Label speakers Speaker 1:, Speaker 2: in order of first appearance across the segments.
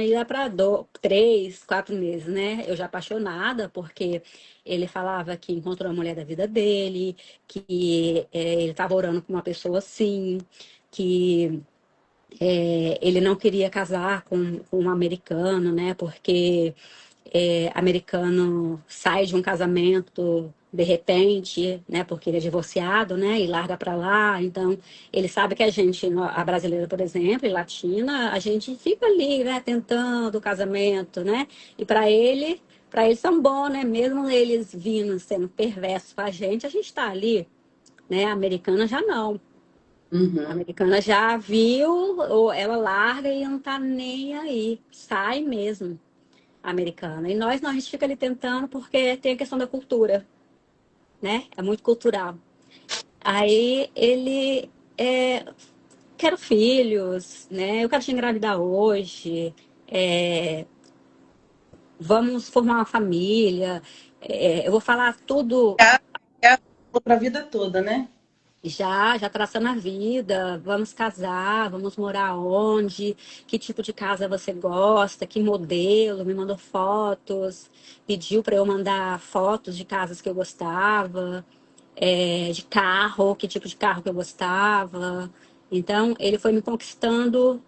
Speaker 1: ia para 3, 4 meses, né? Eu já apaixonada, porque ele falava que encontrou a mulher da vida dele, que ele estava orando com uma pessoa assim, que ele não queria casar com um americano, né? Porque americano sai de um casamento de repente, né? Porque ele é divorciado, né? E larga para lá. Então, ele sabe que a gente, a brasileira, por exemplo, e latina, a gente fica ali, né? Tentando o casamento, né? E para eles são bons, né? Mesmo eles vindo sendo perversos com a gente está ali, né? A americana já não. A
Speaker 2: Uhum.
Speaker 1: americana já viu, ou ela larga e não tá nem aí. Sai mesmo, a americana. E nós não, a gente fica ali tentando porque tem a questão da cultura, né? É muito cultural. Aí ele quero filhos, né? Eu quero te engravidar hoje. é, Vamos formar uma família. Eu vou falar tudo.
Speaker 2: É para a vida toda, né?
Speaker 1: Já traçando a vida, vamos casar, vamos morar onde, que tipo de casa você gosta, que modelo, me mandou fotos, pediu para eu mandar fotos de casas que eu gostava, de carro, que tipo de carro que eu gostava. Então, ele foi me conquistando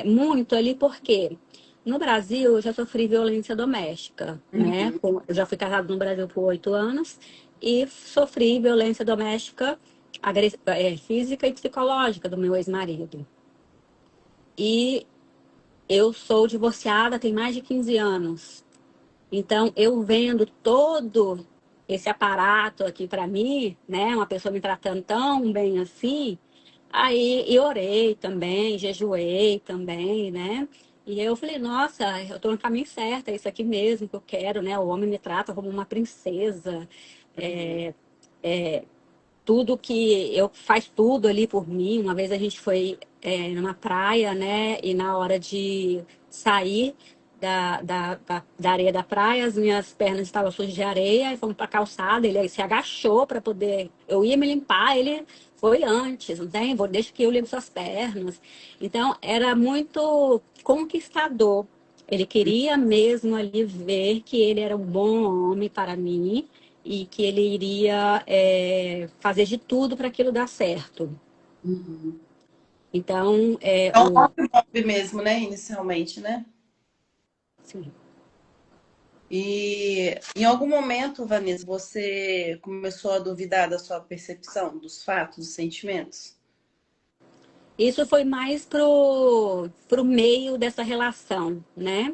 Speaker 1: muito ali, porque no Brasil eu já sofri violência doméstica, né?
Speaker 2: Uhum.
Speaker 1: Eu já fui casada no Brasil por 8 anos e sofri violência doméstica física e psicológica do meu ex-marido. E eu sou divorciada tem mais de 15 anos. Então, eu vendo todo esse aparato aqui para mim, né? Uma pessoa me tratando tão bem assim, aí eu orei também, jejuei também, né? E eu falei, nossa, eu tô no caminho certo, é isso aqui mesmo que eu quero, né? O homem me trata como uma princesa,
Speaker 2: Uhum.
Speaker 1: tudo que eu faz tudo ali por mim. Uma vez a gente foi numa praia, né? E na hora de sair da areia da praia, as minhas pernas estavam sujas de areia e fomos para a calçada. Ele aí se agachou para poder. Eu ia me limpar, ele foi antes, não tem? Deixa que eu limpo suas pernas. Então, era muito conquistador. Ele queria mesmo ali ver que ele era um bom homem para mim e que ele iria fazer de tudo para aquilo dar certo.
Speaker 2: Uhum.
Speaker 1: Então,
Speaker 2: É um hobby mesmo, né? Inicialmente, né?
Speaker 1: assim,
Speaker 2: E em algum momento, Vanessa, você começou a duvidar da sua percepção, dos fatos, dos sentimentos?
Speaker 1: isso foi mais pro meio dessa relação, né?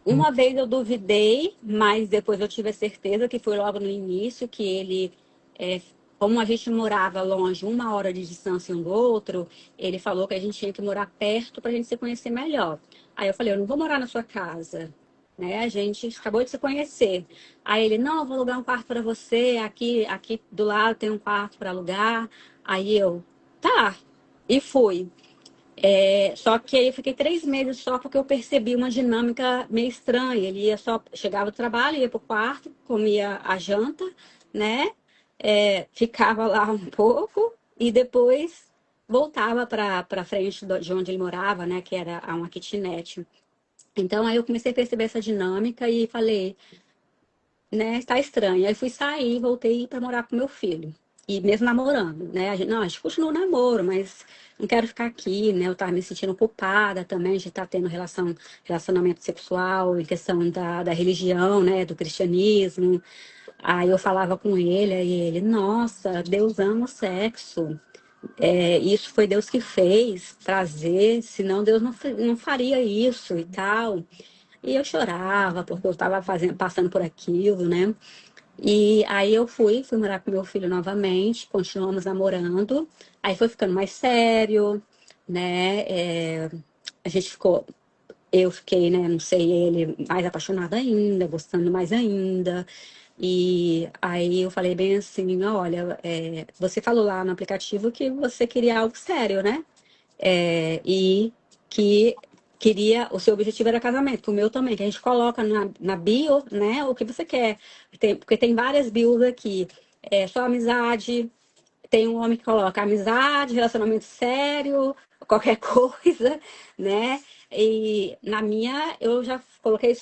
Speaker 1: Uma vez eu duvidei, mas depois eu tive a certeza que foi logo no início que ele, é, como a gente morava longe, 1 hora de distância um do outro, ele falou que a gente tinha que morar perto para a gente se conhecer melhor. Aí eu falei, eu não vou morar na sua casa, né? A gente acabou de se conhecer. Aí ele, não, eu vou alugar um quarto para você, aqui do lado tem um quarto para alugar. Aí eu, tá, e fui. Só que aí eu fiquei 3 meses só porque eu percebi uma dinâmica meio estranha. Ele ia só, chegava do trabalho, ia pro quarto, comia a janta, né? Ficava lá um pouco e depois voltava para frente de onde ele morava, né? Que era uma kitnet. Então aí eu comecei a perceber essa dinâmica e falei, né? Está estranho. Aí fui sair, voltei para morar com meu filho. E mesmo namorando, né? Não, a gente continua o namoro, mas não quero ficar aqui, né? Eu tava me sentindo culpada também de estar tendo relacionamento sexual, em questão da religião, né? Do cristianismo. Aí eu falava com ele, aí ele, nossa, Deus ama o sexo. Isso foi Deus que fez, trazer, senão Deus não faria isso e tal. E eu chorava, porque eu estava passando por aquilo, né? E aí eu fui morar com meu filho novamente, continuamos namorando. Aí foi ficando mais sério, né? A gente ficou, eu fiquei, né? Não sei, ele mais apaixonado ainda, gostando mais ainda. E aí eu falei bem assim, olha, você falou lá no aplicativo que você queria algo sério, né? E que queria, o seu objetivo era casamento, o meu também, que a gente coloca na bio, né, o que você quer. Porque tem várias bios aqui. Só amizade, tem um homem que coloca amizade, relacionamento sério, qualquer coisa, né? E na minha, eu já coloquei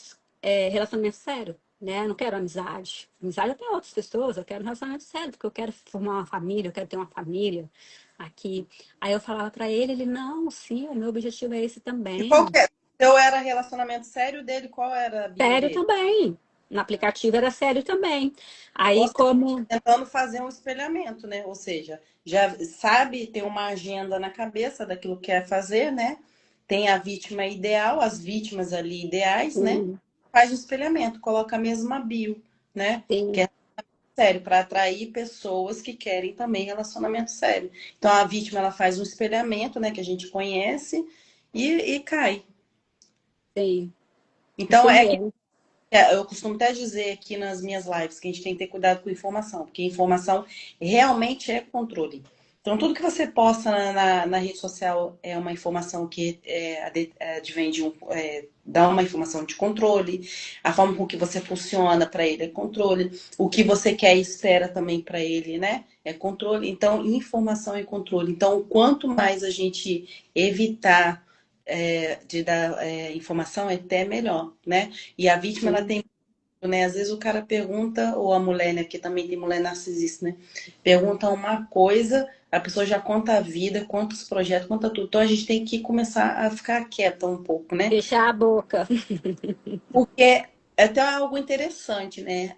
Speaker 1: relacionamento sério, né? Eu não quero amizade. Amizade eu tenho outras pessoas, eu quero um relacionamento sério, porque eu quero formar uma família, eu quero ter uma família aqui. Aí eu falava pra ele, ele, não, sim, o meu objetivo é esse
Speaker 2: E qual
Speaker 1: também.
Speaker 2: que é? Então era relacionamento sério dele? Qual era a bio
Speaker 1: Sério
Speaker 2: dele?
Speaker 1: também. No aplicativo era sério também. Aí,
Speaker 2: Ou seja,
Speaker 1: como.
Speaker 2: tentando fazer um espelhamento, né? Ou seja, já sabe ter uma agenda na cabeça daquilo que quer fazer, né? Tem a vítima ideal, as vítimas ali ideais, né?
Speaker 1: Sim,
Speaker 2: Faz um espelhamento, coloca a mesma bio, né? Que
Speaker 1: sim,
Speaker 2: é sério, para atrair pessoas que querem também relacionamento sério. Então a vítima ela faz um espelhamento, né? Que a gente conhece e cai.
Speaker 1: sim.
Speaker 2: Então
Speaker 1: Isso
Speaker 2: é que
Speaker 1: mesmo.
Speaker 2: eu costumo até dizer aqui nas minhas lives que a gente tem que ter cuidado com informação, porque informação realmente é controle. Então, tudo que você posta na rede social é uma informação que advém de dá uma informação de controle, a forma com que você funciona para ele é controle, o que você quer e espera também para ele, né? É controle. Então, informação é controle. Então, quanto mais a gente evitar de dar informação, é até melhor, né? E a vítima, ela
Speaker 1: Sim.
Speaker 2: tem, né? Às vezes o cara pergunta, ou a mulher, né? Porque também tem mulher narcisista, né? Pergunta uma coisa, a pessoa já conta a vida, conta os projetos, conta tudo. Então a gente tem que começar a ficar quieta um pouco, né?
Speaker 1: Fechar a boca.
Speaker 2: Porque é até algo interessante, né?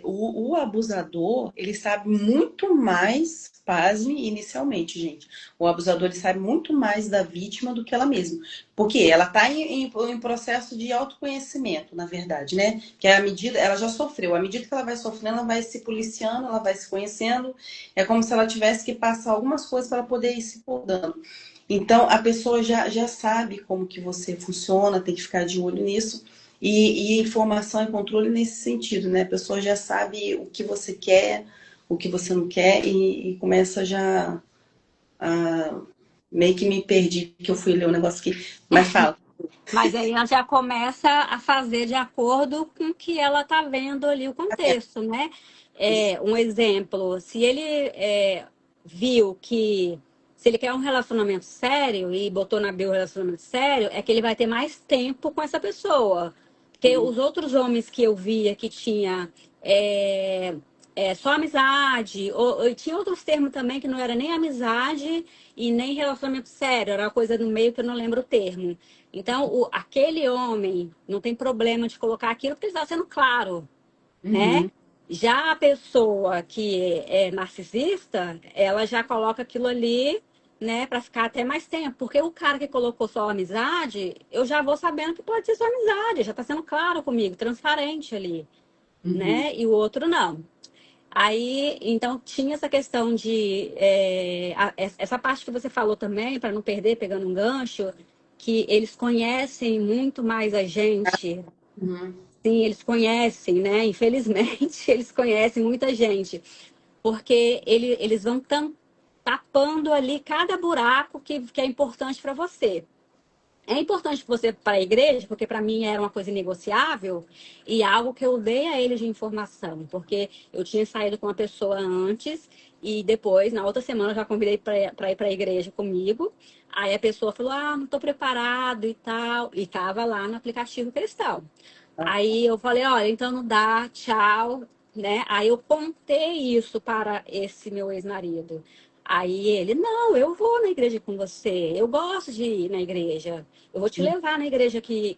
Speaker 2: O abusador, ele sabe muito mais, pasme inicialmente, gente. O abusador, ele sabe muito mais da vítima do que ela mesma. Porque ela está em processo de autoconhecimento, na verdade, né? Que é a medida, ela já sofreu. À medida que ela vai sofrendo, ela vai se policiando, ela vai se conhecendo. É como se ela tivesse que passar algumas coisas para poder ir se podando. Então, a pessoa já sabe como que você funciona, tem que ficar de olho nisso. E informação e controle nesse sentido, né? A pessoa já sabe o que você quer, o que você não quer, e começa já a. Meio que me perdi, que eu fui ler um negócio aqui. Mas fala.
Speaker 1: Mas aí ela já começa a fazer de acordo com o que ela está vendo ali o contexto, né? Um exemplo, se ele viu que se ele quer um relacionamento sério e botou na bio relacionamento sério, é que ele vai ter mais tempo com essa pessoa. Porque os outros homens que eu via que tinha é, só amizade, ou tinha outros termos também que não era nem amizade e nem relacionamento sério, era uma coisa no meio que eu não lembro o termo. Então, aquele homem não tem problema de colocar aquilo porque ele está sendo claro, né?
Speaker 2: Uhum,
Speaker 1: Já a pessoa que é narcisista, ela já coloca aquilo ali, né, para ficar até mais tempo. Porque o cara que colocou só amizade, eu já vou sabendo que pode ser só amizade, já está sendo claro comigo, transparente ali,
Speaker 2: uhum.
Speaker 1: né? E o outro não. Aí, então, tinha essa questão de. Essa parte que você falou também, para não perder, pegando um gancho, que eles conhecem muito mais a gente.
Speaker 2: Uhum.
Speaker 1: Sim, eles conhecem, né? Infelizmente, eles conhecem muita gente. Porque eles vão tapando ali cada buraco que é importante para você. É importante você para a igreja, porque para mim era uma coisa inegociável e algo que eu dei a eles de informação, porque eu tinha saído com uma pessoa antes e depois, na outra semana, eu já convidei para ir para a igreja comigo. Aí a pessoa falou: Ah, não estou preparado e tal, e estava lá no aplicativo cristão. Aí eu falei: Olha, então não dá, tchau, né? Aí eu contei isso para esse meu ex-marido. Aí ele: Não, eu vou na igreja com você, eu gosto de ir na igreja. Eu vou te levar na igreja que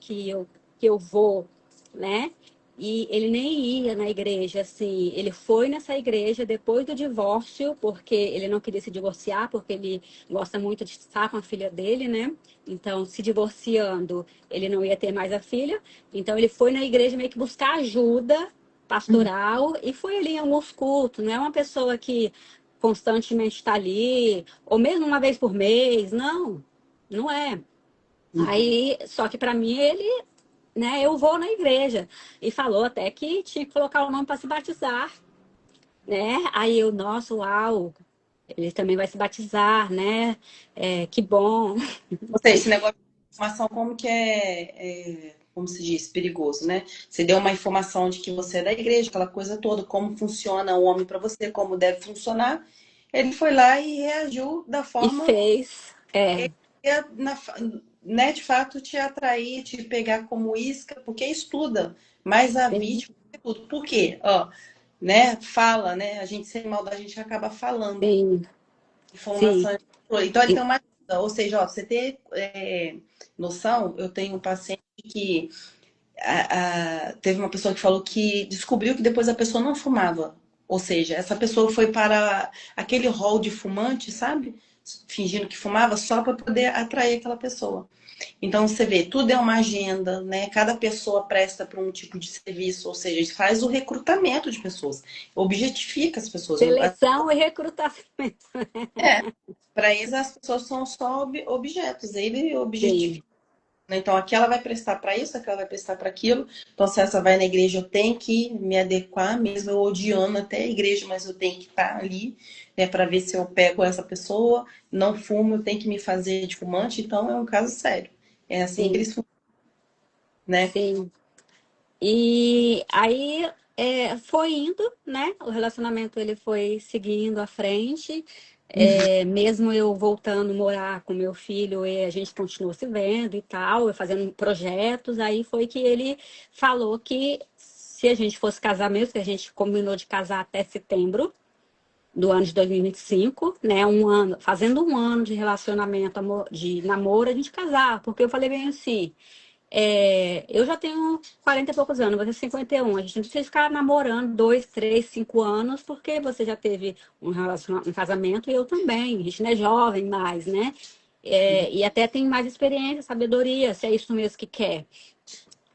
Speaker 1: eu vou, né? E ele nem ia na igreja, assim. Ele foi nessa igreja depois do divórcio, porque ele não queria se divorciar, porque ele gosta muito de estar com a filha dele, né? Então, se divorciando, ele não ia ter mais a filha. Então, ele foi na igreja meio que buscar ajuda pastoral e foi ali em alguns cultos. Não é uma pessoa que constantemente está ali, ou mesmo uma vez por mês. Não, não é.
Speaker 2: Uhum.
Speaker 1: Aí, só que para mim ele, né, eu vou na igreja. E falou até que tinha que colocar o nome para se batizar, né? Aí eu, nossa, uau, ele também vai se batizar, né? Que bom.
Speaker 2: Ou seja, esse negócio de informação, como que como se diz, perigoso, né? Você deu uma informação de que você é da igreja, aquela coisa toda, como funciona o homem para você, como deve funcionar. ele foi lá e reagiu da
Speaker 1: E
Speaker 2: forma
Speaker 1: fez. É,
Speaker 2: na, né, de fato, te atrair, te pegar como isca, porque estuda mais a
Speaker 1: sim,
Speaker 2: vítima que tudo. Por quê? Ó, né, fala, né? A gente sem maldade, a gente acaba falando
Speaker 1: sim, sim.
Speaker 2: informação. Então ele tem
Speaker 1: E-
Speaker 2: uma. Ou seja, ó, você ter noção, eu tenho um paciente que teve uma pessoa que falou que descobriu que depois a pessoa não fumava. Ou seja, essa pessoa foi para aquele hall de fumante, sabe? Fingindo que fumava só para poder atrair aquela pessoa. Então você vê, tudo é uma agenda, né? Cada pessoa presta para um tipo de serviço, ou seja, faz o recrutamento de pessoas, objetifica as pessoas.
Speaker 1: Seleção e recrutamento.
Speaker 2: É, para eles as pessoas são só objetos, ele
Speaker 1: Sim,
Speaker 2: objetifica. Né? Então, aqui ela vai prestar para isso, aquela vai prestar para aquilo. Então, se essa vai na igreja, eu tenho que me adequar, mesmo eu odiando até a igreja, mas eu tenho que estar ali, né, para ver se eu pego essa pessoa. Não fumo, eu tenho que me fazer de fumante. Então, é um caso sério. É assim que
Speaker 1: sim,
Speaker 2: eles funcionam, né?
Speaker 1: sim. E aí foi indo, né? O relacionamento ele foi seguindo à frente.
Speaker 2: Uhum.
Speaker 1: Mesmo eu voltando a morar com meu filho, e a gente continuou se vendo e tal, eu fazendo projetos. Aí foi que ele falou que se a gente fosse casar mesmo, que a gente combinou de casar até setembro do ano de 2025, né? Um ano, fazendo um ano de relacionamento, de namoro, a gente casar. Porque eu falei bem assim. Eu já tenho 40 e poucos anos, você 51. A gente não precisa ficar namorando 2, 3, 5 anos, porque você já teve um casamento e eu também. A gente não é jovem mais, né? E até tem mais experiência, sabedoria, se é isso mesmo que quer.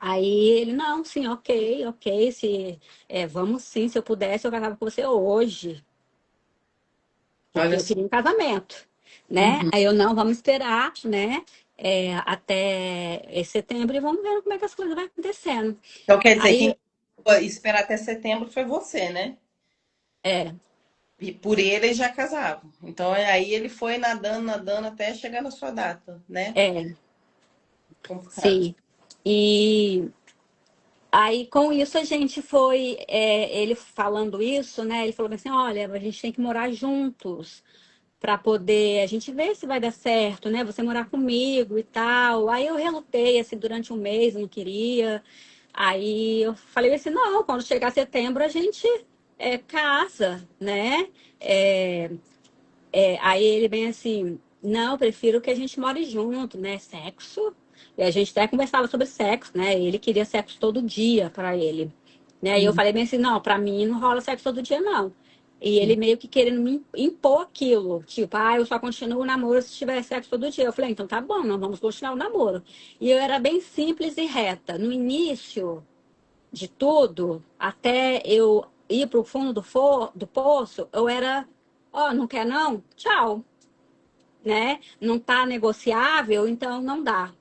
Speaker 1: Aí ele, não, sim, ok, ok. Vamos sim, se eu pudesse, eu casava com você hoje, porque
Speaker 2: Olha
Speaker 1: eu
Speaker 2: só.
Speaker 1: queria um casamento, né?
Speaker 2: Uhum.
Speaker 1: Aí eu, não, vamos esperar, né? Até setembro e vamos ver como é que as coisas vão acontecendo.
Speaker 2: Então, quer dizer,
Speaker 1: Aí,
Speaker 2: quem esperar até setembro foi você, né?
Speaker 1: é,
Speaker 2: E por ele já casavam. Então, aí ele foi nadando, nadando até chegar na sua data, né?
Speaker 1: é,
Speaker 2: Complicado.
Speaker 1: sim. E aí, com isso, a gente foi, ele falando isso, né? Ele falou assim: olha, a gente tem que morar juntos para poder a gente ver se vai dar certo, né? Você morar comigo e tal. Aí eu relutei, assim, durante um mês, não queria. Aí eu falei assim: não, quando chegar setembro, a gente casa, né? É, aí ele bem assim, não, eu prefiro que a gente more junto, né? Sexo. E a gente até conversava sobre sexo, né? Ele queria sexo todo dia para ele, né? E eu
Speaker 2: Uhum.
Speaker 1: falei bem assim, não, para mim não rola sexo todo dia, não. E ele meio que querendo me impor aquilo, tipo, eu só continuo o namoro se tiver sexo todo dia. Eu falei, então tá bom, nós vamos continuar o namoro. E eu era bem simples e reta. No início de tudo, até eu ir pro fundo do poço, eu era, ó, não quer não? Tchau, né? Não tá negociável, então não dá.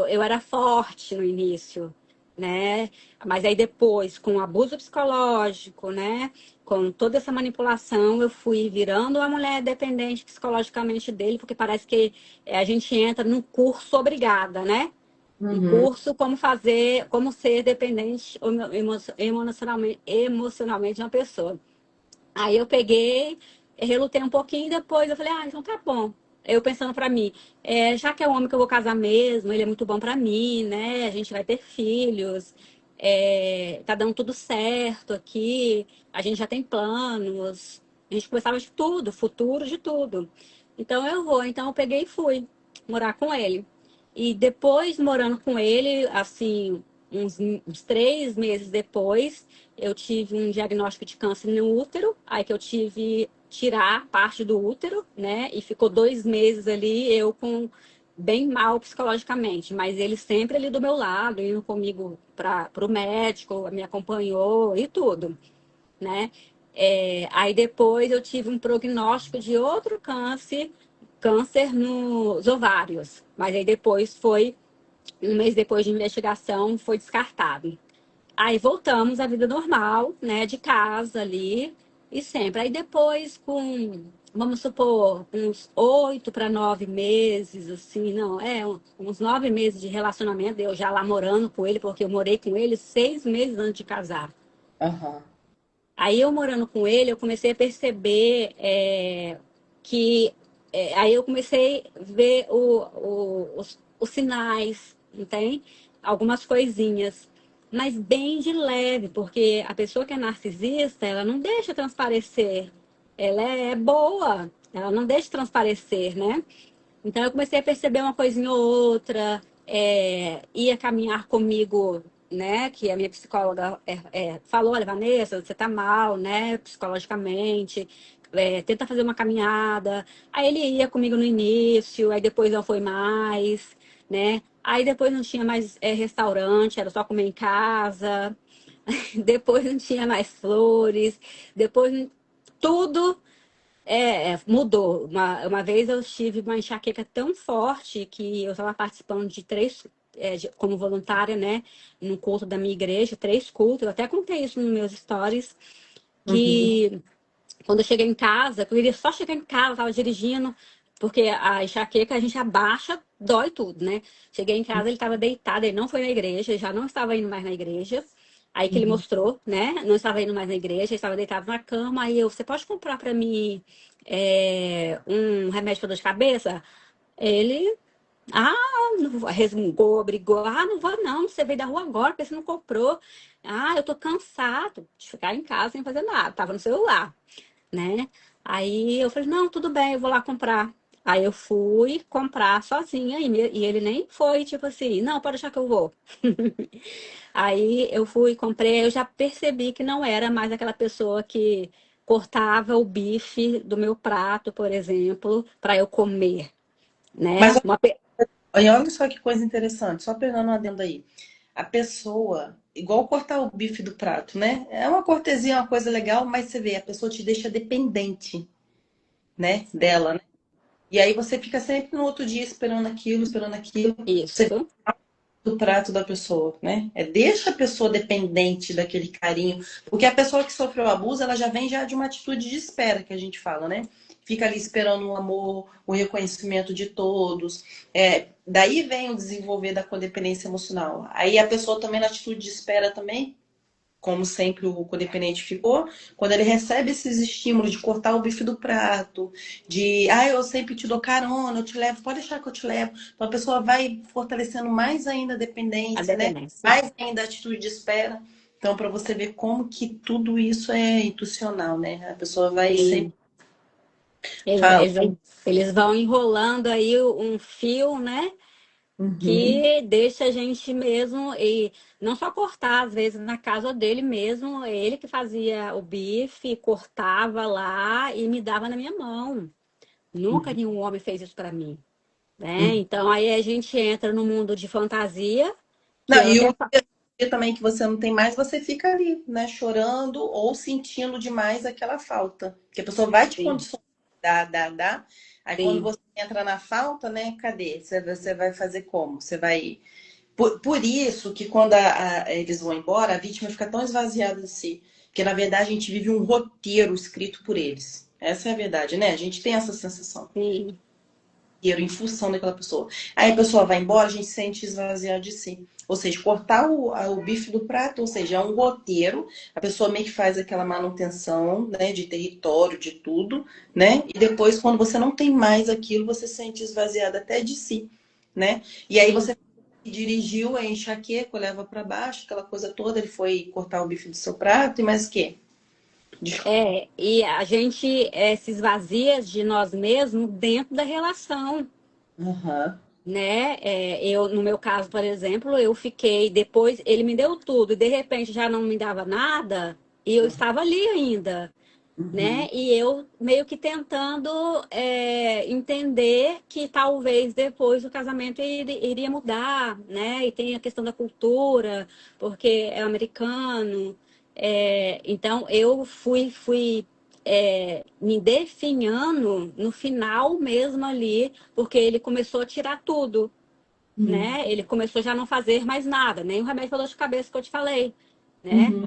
Speaker 1: Eu era forte no início, né? Mas aí depois, com o abuso psicológico, né? Com toda essa manipulação, eu fui virando uma mulher dependente psicologicamente dele, porque parece que a gente entra num curso obrigada, né? Um
Speaker 2: Uhum.
Speaker 1: curso como fazer, como ser dependente emocionalmente de uma pessoa. Aí eu peguei, relutei um pouquinho e depois eu falei, então tá bom. Eu pensando pra mim, já que é o homem que eu vou casar mesmo, ele é muito bom pra mim, né? A gente vai ter filhos, tá dando tudo certo aqui, a gente já tem planos, a gente conversava de tudo, futuro de tudo. Então eu vou, então eu peguei e fui morar com ele. E depois, morando com ele, assim, uns 3 meses depois, eu tive um diagnóstico de câncer no útero, aí que eu tive tirar parte do útero, né? E ficou 2 meses ali, eu com bem mal psicologicamente, mas ele sempre ali do meu lado, indo comigo para o médico, me acompanhou e tudo, né? Aí depois eu tive um prognóstico de outro câncer nos ovários, mas aí depois foi, um mês depois de investigação, foi descartado. Aí voltamos à vida normal, né, de casa ali, e sempre. Aí depois, vamos supor, uns 8 para 9 meses, assim, não, uns 9 meses de relacionamento, eu já lá morando com ele, porque eu morei com ele 6 meses antes de casar.
Speaker 2: Aham.
Speaker 1: Aí eu morando com ele, eu comecei a perceber que aí eu comecei a ver os sinais, entende? Algumas coisinhas, mas bem de leve, porque a pessoa que é narcisista, ela não deixa transparecer, ela é boa, ela não deixa transparecer, né? Então eu comecei a perceber uma coisinha ou outra, ia caminhar comigo, né? Que a minha psicóloga falou, olha, Vanessa, você tá mal, né? Psicologicamente, tenta fazer uma caminhada. Aí ele ia comigo no início, aí depois não foi mais, né? Aí depois não tinha mais restaurante, era só comer em casa. Depois não tinha mais flores, depois tudo mudou. Uma vez eu tive uma enxaqueca tão forte que eu estava participando de três, como voluntária, né, no culto da minha igreja, três cultos. Eu até contei isso nos meus stories,
Speaker 2: Uhum.
Speaker 1: que quando eu cheguei em casa, eu queria só chegar em casa, estava dirigindo, porque a enxaqueca a gente abaixa, dói tudo, né? Cheguei em casa, ele estava deitado, ele não foi na igreja, ele já não estava indo mais na igreja. Aí que ele
Speaker 2: Uhum.
Speaker 1: mostrou, né? Não estava indo mais na igreja, ele estava deitado na cama. Aí você pode comprar para mim um remédio para dor de cabeça? Ele, ah, não vou, resmungou, brigou. Ah, não vou não, você veio da rua agora, porque você não comprou. Ah, eu tô cansado de ficar em casa sem fazer nada, tava no celular, né? Aí eu falei, não, tudo bem, eu vou lá comprar. Aí eu fui comprar sozinha e ele nem foi, tipo assim, não, pode deixar que eu vou. Aí eu fui, comprei, eu já percebi que não era mais aquela pessoa que cortava o bife do meu prato, por exemplo, para eu comer,
Speaker 2: Mas
Speaker 1: né?
Speaker 2: olha só que coisa interessante, só pegando um adendo aí. A pessoa, igual cortar o bife do prato, né? É uma cortesia, uma coisa legal, mas você vê, a pessoa te deixa dependente, né, dela, né? E aí você fica sempre no outro dia esperando aquilo. Você
Speaker 1: Isso,
Speaker 2: do prato da pessoa, né? Deixa a pessoa dependente daquele carinho, porque a pessoa que sofreu abuso, ela já vem já de uma atitude de espera, que a gente fala, né? Fica ali esperando o amor, o reconhecimento de todos. Daí vem o desenvolver da codependência emocional. Aí a pessoa também na atitude de espera também como sempre o codependente ficou, quando ele recebe esses estímulos de cortar o bife do prato, de, eu sempre te dou carona, eu te levo, pode deixar que eu te levo. Então a pessoa vai fortalecendo mais ainda a
Speaker 1: a
Speaker 2: dependência, né?
Speaker 1: dependência.
Speaker 2: Mais ainda a atitude de espera. Então, para você ver como que tudo isso é institucional, né? A pessoa vai sempre
Speaker 1: Sim. Eles,
Speaker 2: falar.
Speaker 1: eles, eles vão enrolando aí um fio, né?
Speaker 2: Uhum,
Speaker 1: Que deixa a gente mesmo, e não só cortar, às vezes na casa dele mesmo, ele que fazia o bife, cortava lá e me dava na minha mão. Nunca
Speaker 2: uhum,
Speaker 1: nenhum homem fez isso para mim, né?
Speaker 2: uhum.
Speaker 1: Então aí a gente entra no mundo de fantasia, que
Speaker 2: Não,
Speaker 1: eu
Speaker 2: e
Speaker 1: até
Speaker 2: o dia também que você não tem mais, você fica ali, né, chorando ou sentindo demais aquela falta. Porque a pessoa vai te
Speaker 1: sim,
Speaker 2: condicionar, dá. Aí quando
Speaker 1: sim,
Speaker 2: você entra na falta, né, cadê? Você vai fazer como? Você vai. Por isso que quando eles vão embora, a vítima fica tão esvaziada de si. Porque na verdade a gente vive um roteiro escrito por eles. Essa é a verdade, né? A gente tem essa sensação
Speaker 1: sim,
Speaker 2: dinheiro em função daquela pessoa. Aí a pessoa vai embora, a gente se sente esvaziar de si. Ou seja, cortar o bife do prato, ou seja, é um roteiro, a pessoa meio que faz aquela manutenção, né, de território, de tudo, né? E depois, quando você não tem mais aquilo, você se sente esvaziada até de si, né? E aí
Speaker 1: sim.
Speaker 2: você dirigiu a enxaqueca, leva para baixo, aquela coisa toda, ele foi cortar o bife do seu prato, e mais o quê?
Speaker 1: E a gente se esvazia de nós mesmos dentro da relação.
Speaker 2: Aham.
Speaker 1: Né? No meu caso, por exemplo, eu fiquei depois, ele me deu tudo e de repente já não me dava nada e eu estava ali ainda, né?
Speaker 2: Uhum.
Speaker 1: E eu meio que tentando entender que talvez depois o casamento iria mudar, né? E tem a questão da cultura, porque é americano. Então eu fui me definhando no final mesmo ali, porque ele começou a tirar tudo,
Speaker 2: Uhum.
Speaker 1: né? Ele começou já a não fazer mais nada, nem o remédio para dor de cabeça que eu te falei, né?
Speaker 2: Uhum.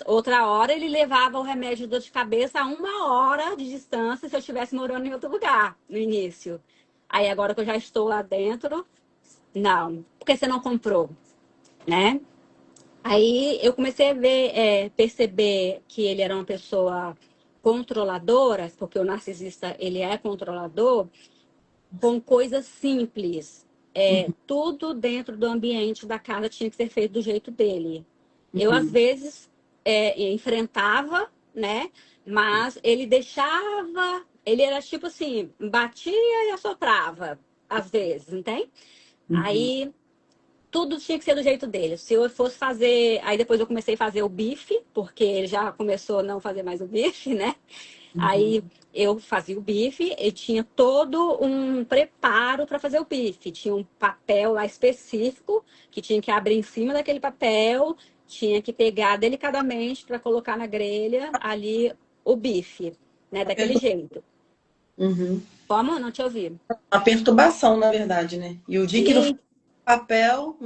Speaker 1: Outra hora ele levava o remédio de dor de cabeça a 1 hora de distância se eu estivesse morando em outro lugar no início. Aí agora que eu já estou lá dentro, não, porque você não comprou, né? Aí eu comecei a perceber que ele era uma pessoa controladoras, porque o narcisista ele é controlador, com coisas simples. Tudo dentro do ambiente da casa tinha que ser feito do jeito dele. Eu, às
Speaker 2: Uhum.
Speaker 1: vezes, enfrentava, né? Mas ele deixava. Ele era tipo assim, batia e assoprava, às vezes, entende?
Speaker 2: Uhum.
Speaker 1: Aí tudo tinha que ser do jeito dele. Se eu fosse fazer. Aí depois eu comecei a fazer o bife, porque ele já começou a não fazer mais o bife, né?
Speaker 2: Uhum.
Speaker 1: Aí eu fazia o bife e tinha todo um preparo para fazer o bife. Tinha um papel lá específico que tinha que abrir em cima daquele papel, tinha que pegar delicadamente para colocar na grelha ali o bife, né?
Speaker 2: Uma
Speaker 1: Daquele
Speaker 2: pertur-
Speaker 1: jeito.
Speaker 2: Uhum.
Speaker 1: Como? Não te ouvi.
Speaker 2: Uma perturbação, na verdade, né? E o dia que não foi
Speaker 1: Sim,
Speaker 2: papel,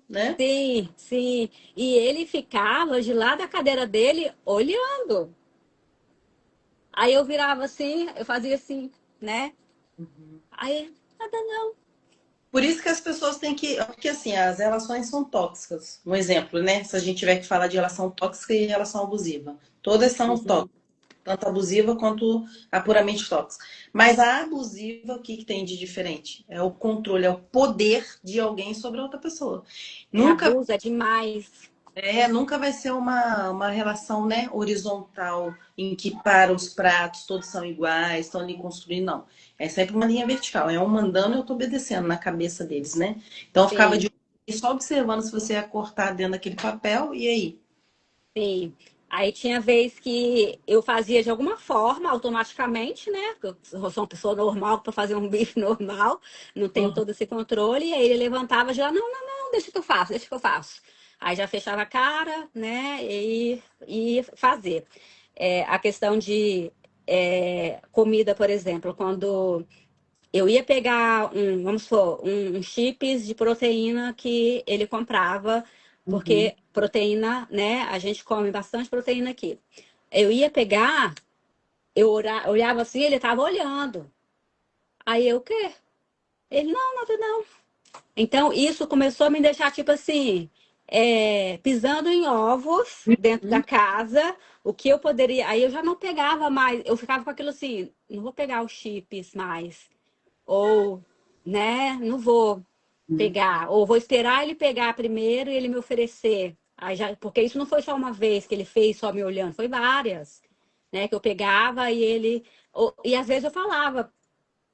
Speaker 2: né?
Speaker 1: sim, sim. E ele ficava de lá da cadeira dele olhando. Aí eu virava assim, eu fazia assim, né?
Speaker 2: Uhum.
Speaker 1: Aí, nada não.
Speaker 2: Por isso que as pessoas têm que. Porque assim, as relações são tóxicas. Um exemplo, né? Se a gente tiver que falar de relação tóxica e relação abusiva. Todas são
Speaker 1: Uhum.
Speaker 2: tóxicas, tanto abusiva quanto a puramente tóxica. Mas a abusiva, o que que tem de diferente? É o controle, é o poder de alguém sobre a outra pessoa. Nunca
Speaker 1: Abusa demais.
Speaker 2: nunca vai ser uma relação, né, horizontal, em que para os pratos todos são iguais, estão ali construindo, não. É sempre uma linha vertical, é um mandando e eu tô obedecendo na cabeça deles, né? Então eu ficava
Speaker 1: Sim,
Speaker 2: só observando se você ia cortar dentro daquele papel, e aí?
Speaker 1: sim. Aí tinha vez que eu fazia de alguma forma, automaticamente, né? Porque eu sou uma pessoa normal para fazer um bife normal, não tenho
Speaker 2: Uhum.
Speaker 1: todo esse controle. E aí ele levantava já, não, não, não, deixa que eu faço, deixa que eu faço. Aí já fechava a cara, né? E fazer. A questão de comida, por exemplo, quando eu ia pegar vamos supor, um chips de proteína que ele comprava,
Speaker 2: Uhum.
Speaker 1: porque proteína, né? A gente come bastante proteína aqui. Eu ia pegar, olhava assim, ele tava olhando. Aí eu, o quê? Ele, não, nada não. Então, isso começou a me deixar, tipo assim, pisando em ovos dentro da
Speaker 2: Uhum.
Speaker 1: casa, o que eu poderia. Aí eu já não pegava mais, eu ficava com aquilo assim, não vou pegar os chips mais. Ou, né, não vou pegar. Ou vou esperar ele pegar primeiro e ele me oferecer. Aí já, porque isso não foi só uma vez que ele fez só me olhando, foi várias, né? Que eu pegava e ele. E às vezes eu falava,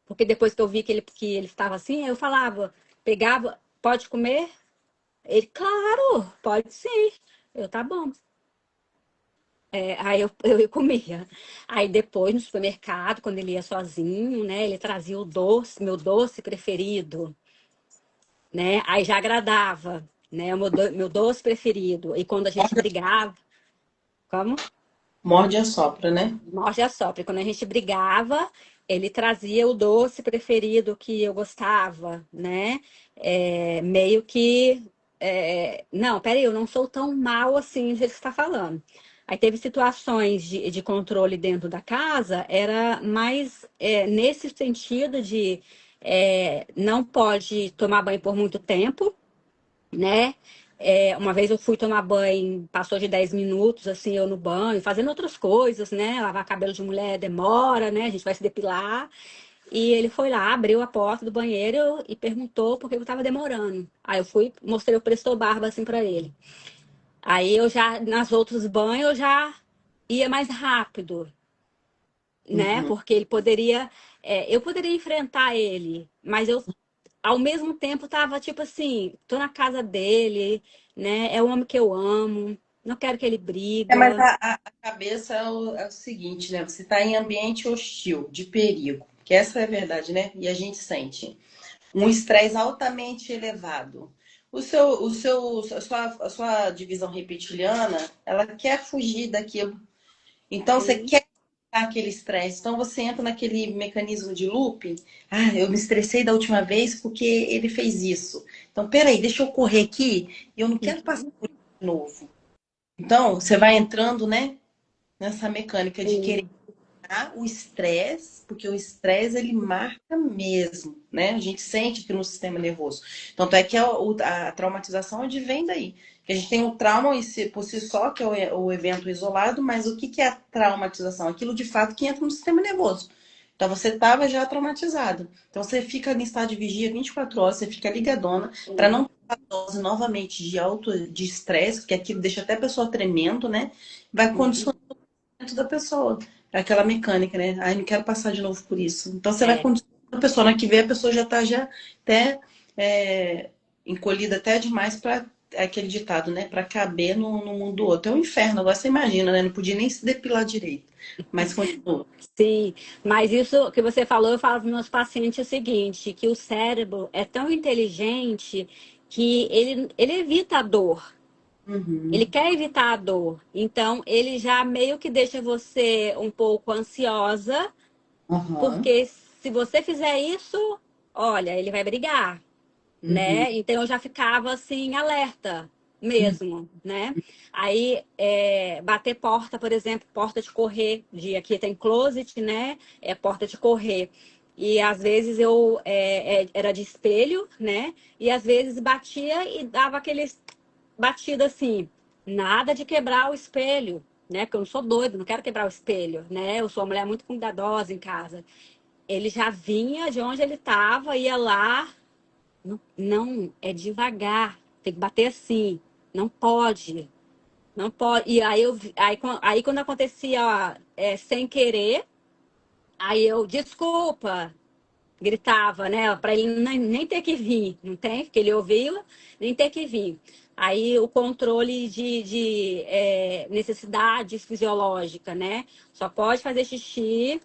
Speaker 1: porque depois que eu vi que ele estava assim, eu falava, pegava, pode comer? Ele, claro, pode sim. Eu, tá bom. Aí eu comia. Aí depois, no supermercado, quando ele ia sozinho, né? Ele trazia o doce, meu doce preferido, né? Aí já agradava, né? O meu doce preferido. E quando a gente brigava, como?
Speaker 2: Morde e assopra, né?
Speaker 1: Morde a sopra. E quando a gente brigava, ele trazia o doce preferido que eu gostava, né? Meio que. Não, peraí, eu não sou tão mal assim do jeito que você está falando. Aí teve situações de controle dentro da casa, era mais nesse sentido de não pode tomar banho por muito tempo, né? Uma vez eu fui tomar banho, passou de 10 minutos, assim, eu no banho, fazendo outras coisas, né? Lavar cabelo de mulher demora, né? A gente vai se depilar. E ele foi lá, abriu a porta do banheiro e perguntou por que eu estava demorando. Aí eu fui, mostrei o Presto Barba assim para ele. Aí eu já, nas outros banhos, eu já ia mais rápido, né?
Speaker 2: Uhum.
Speaker 1: Porque eu poderia enfrentar ele, mas eu ao mesmo tempo tava tipo assim, tô na casa dele, né? É o homem que eu amo, não quero que ele
Speaker 2: Mas
Speaker 1: briga.
Speaker 2: a cabeça é o seguinte, né? Você está em ambiente hostil, de perigo, que essa é a verdade, né? E a gente sente um estresse altamente elevado. A sua divisão reptiliana, ela quer fugir daquilo. Então, você
Speaker 1: Sim,
Speaker 2: quer aquele estresse. Então, você entra naquele mecanismo de looping. Ah, eu me estressei da última vez porque ele fez isso. Então, peraí, deixa eu correr aqui. Eu não quero passar por isso de novo. Então, você vai entrando, né, nessa mecânica de querer
Speaker 1: sim.
Speaker 2: o estresse, porque o estresse ele marca mesmo, né? A gente sente aqui no sistema nervoso. Tanto é que a traumatização advém daí. Que a gente tem o trauma por si só, que é o evento isolado, mas o que que é a traumatização? Aquilo de fato que entra no sistema nervoso. Então você estava já traumatizado. Então você fica em estado de vigia 24 horas, você fica ligadona para não ter a dose novamente de estresse, porque aquilo deixa até a pessoa tremendo, né? Vai condicionar dentro da pessoa. É aquela mecânica, né? Ai, não quero passar de novo por isso. Então você vai
Speaker 1: É,
Speaker 2: condicionando a pessoa. Na que vê, a pessoa já está já até encolhida até demais para aquele ditado, né? Para caber no mundo do outro. É um inferno. Agora você imagina, né? Não podia nem se depilar direito. Mas continua.
Speaker 1: sim, mas isso que você falou, eu falo para meus pacientes o seguinte, que o cérebro é tão inteligente que ele evita a dor. Ele
Speaker 2: Uhum.
Speaker 1: quer evitar a dor. Então, ele já meio que deixa você um pouco ansiosa,
Speaker 2: Aham.
Speaker 1: porque se você fizer isso, olha, ele vai brigar,
Speaker 2: Uhum.
Speaker 1: né? Então, eu já ficava assim, alerta
Speaker 2: Uhum.
Speaker 1: mesmo, né? Aí, bater porta, por exemplo, porta de correr, de aqui tem closet, né? É porta de correr. E às vezes eu era de espelho, né? E às vezes batia e dava aqueles batida assim, nada de quebrar o espelho, né? Porque eu não sou doido, não quero quebrar o espelho, né? Eu sou uma mulher muito cuidadosa em casa. Ele já vinha de onde ele estava, ia lá, não, não, é devagar, tem que bater assim, não pode, não pode. E aí aí quando acontecia, ó, sem querer, aí eu, desculpa, gritava, né? Para ele nem ter que vir, não tem? Porque ele ouviu, nem ter que vir. Aí o controle de necessidades fisiológicas, né? Só pode fazer xixi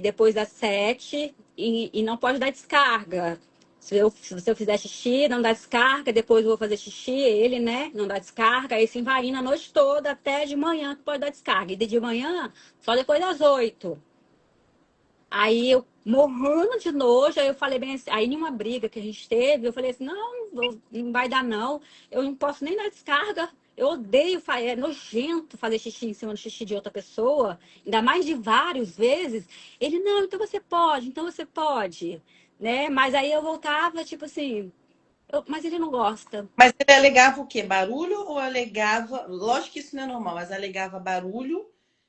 Speaker 1: depois das 7 e não pode dar descarga. Se eu fizer xixi, não dá descarga, depois eu vou fazer xixi, ele, né? Não dá descarga, aí assim vai indo a noite toda até de manhã que pode dar descarga. E de manhã, só depois das 8. Aí eu morrendo de nojo, aí eu falei bem assim, aí em uma briga que a gente teve, eu falei assim, não, não vai dar não, eu não posso nem dar descarga, eu odeio, é nojento fazer xixi em cima do xixi de outra pessoa, ainda mais de várias vezes. Ele, não, então você pode, né? Mas aí eu voltava, tipo assim, mas ele não gosta.
Speaker 2: Mas ele alegava o quê? Barulho ou alegava. Lógico que isso não é normal, mas alegava barulho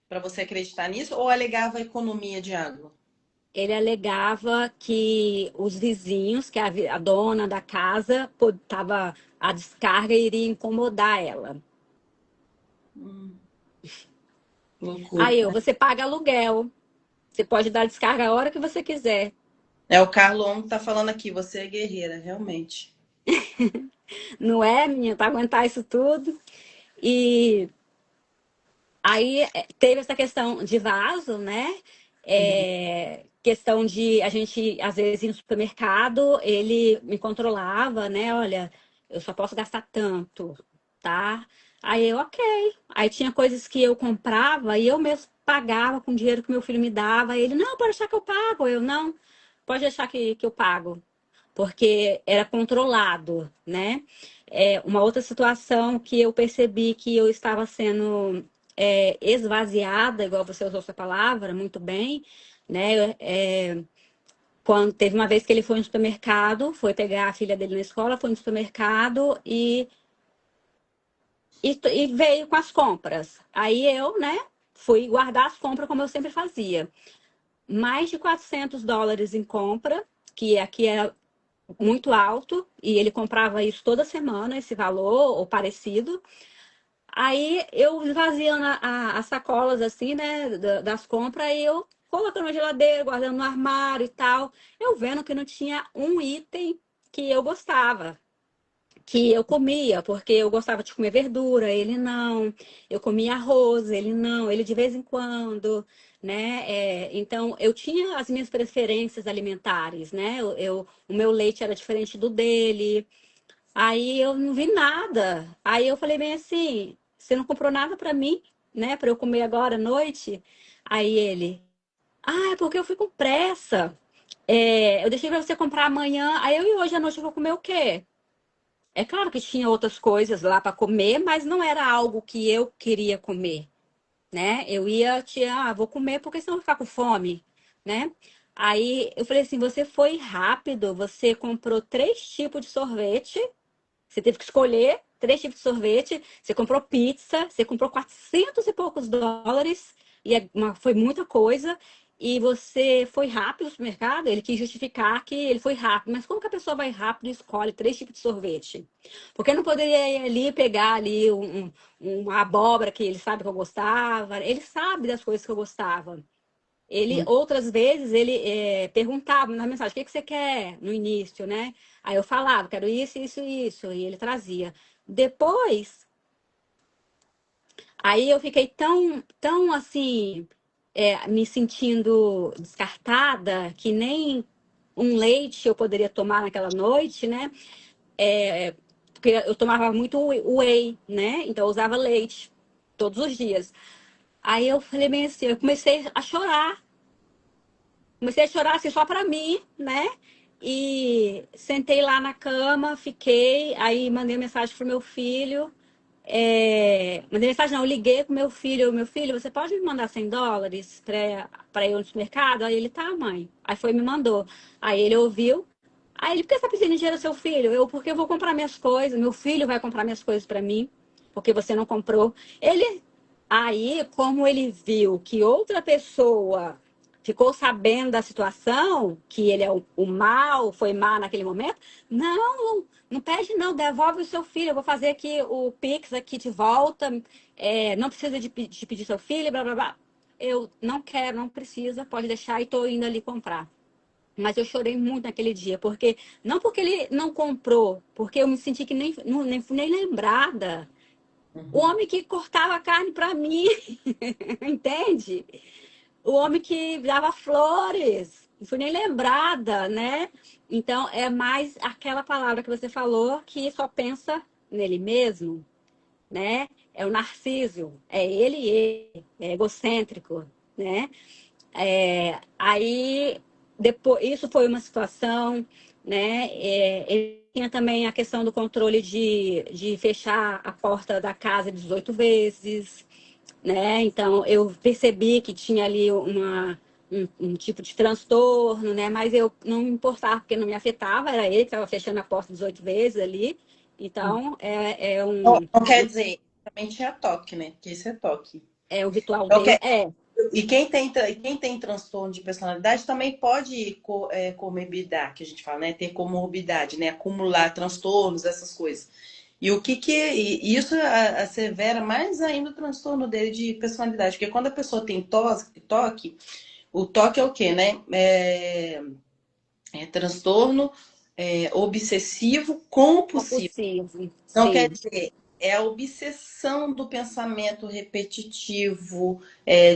Speaker 2: para você acreditar nisso ou alegava economia de água?
Speaker 1: Ele alegava que os vizinhos, que a dona da casa, tava, a descarga iria incomodar ela.
Speaker 2: Hum, loucura.
Speaker 1: Aí você paga aluguel, você pode dar descarga a hora que você quiser.
Speaker 2: É, o Carlon tá falando aqui, você é guerreira, realmente.
Speaker 1: Não é, menina, para aguentar isso tudo. E aí teve essa questão de vaso, né?
Speaker 2: Uhum.
Speaker 1: Questão de a gente, às vezes, ir no supermercado, ele me controlava, né? Olha, eu só posso gastar tanto, tá? Aí eu, ok. Aí tinha coisas que eu comprava e eu mesmo pagava com o dinheiro que meu filho me dava. Ele, não, pode deixar que eu pago. Eu, não, pode deixar que eu pago. Porque era controlado, né? Uma outra situação que eu percebi que eu estava sendo esvaziada, igual você usou essa palavra, muito bem, né? Quando teve uma vez que ele foi no supermercado, foi pegar a filha dele na escola, foi no supermercado e veio com as compras. Aí eu, né, fui guardar as compras como eu sempre fazia. Mais de US$ 400 em compra, que aqui era muito alto, e ele comprava isso toda semana, esse valor ou parecido. Aí eu esvaziando as sacolas assim, né, das compras, e eu colocando na geladeira, guardando no armário e tal. Eu vendo que não tinha um item que eu gostava, que eu comia, porque eu gostava de comer verdura, ele não. Eu comia arroz, ele não, ele de vez em quando, né? Então eu tinha as minhas preferências alimentares, né? O meu leite era diferente do dele. Aí eu não vi nada. Aí eu falei bem assim, você não comprou nada pra mim, né? Pra eu comer agora à noite? Aí ele, é porque eu fui com pressa. Eu deixei pra você comprar amanhã. Aí eu e hoje à noite eu vou comer o quê? É claro que tinha outras coisas lá pra comer, mas não era algo que eu queria comer, né? Eu ia vou comer porque senão eu vou ficar com fome, né? Aí eu falei assim, você foi rápido, você comprou 3 tipos de sorvete, você teve que escolher 3 tipos de sorvete, você comprou pizza, você comprou 400 e poucos dólares, e foi muita coisa, e você foi rápido no supermercado, ele quis justificar que ele foi rápido, mas como que a pessoa vai rápido e escolhe 3 tipos de sorvete? Porque eu não poderia ir ali pegar ali uma abóbora que ele sabe que eu gostava, ele sabe das coisas que eu gostava. Ele,
Speaker 2: Hum.
Speaker 1: outras vezes, ele perguntava na mensagem, o que que você quer no início, né? Aí eu falava, quero isso, isso, isso, e ele trazia. Depois, aí eu fiquei tão assim, me sentindo descartada, que nem um leite eu poderia tomar naquela noite, né? Porque eu tomava muito whey, né? Então eu usava leite todos os dias. Aí eu falei bem assim, eu comecei a chorar. Comecei a chorar assim só pra mim, né? E sentei lá na cama, fiquei, aí mandei mensagem pro meu filho. Mandei mensagem, não, eu liguei pro meu filho, você pode me mandar 100 dólares pra ir no supermercado? Aí ele, tá, mãe. Aí foi e me mandou. Aí ele ouviu. Aí ele, por que você tá pedindo dinheiro ao seu filho? Eu, porque eu vou comprar minhas coisas, meu filho vai comprar minhas coisas pra mim, porque você não comprou. Aí, como ele viu que outra pessoa ficou sabendo da situação, que ele é o mal, foi mal naquele momento, não pede não, devolve o seu filho, eu vou fazer aqui o Pix aqui de volta, não precisa de pedir seu filho, blá blá blá. Eu não quero, não precisa, pode deixar e tô indo ali comprar. Mas eu chorei muito naquele dia, porque não porque ele não comprou, porque eu me senti que nem fui nem lembrada. O
Speaker 2: Uhum.
Speaker 1: homem que cortava a carne para mim, entende? O homem que dava flores, não fui nem lembrada, né? Então, é mais aquela palavra que você falou que só pensa nele mesmo, né? É o narciso, é ele, é egocêntrico, né? Aí, depois, isso foi uma situação, né? Ele tinha também a questão do controle de fechar a porta da casa 18 vezes, né? Então, eu percebi que tinha ali um tipo de transtorno, né? Mas eu não me importava, porque não me afetava, era ele que estava fechando a porta 18 vezes ali. Então,
Speaker 2: Não, não quer dizer, também tinha toque, né? Porque isso é toque.
Speaker 1: é o ritual
Speaker 2: Então,
Speaker 1: dele.
Speaker 2: e quem tem transtorno de personalidade também pode comorbidade, que a gente fala, né? Ter comorbidade, né? Acumular transtornos, essas coisas. E o que que e isso assevera mais ainda o transtorno dele de personalidade, porque quando a pessoa tem toque, o toque é o quê, né? É transtorno obsessivo compulsivo.
Speaker 1: Compulsivo,
Speaker 2: Então, quer
Speaker 1: sim.
Speaker 2: dizer, é a obsessão do pensamento repetitivo,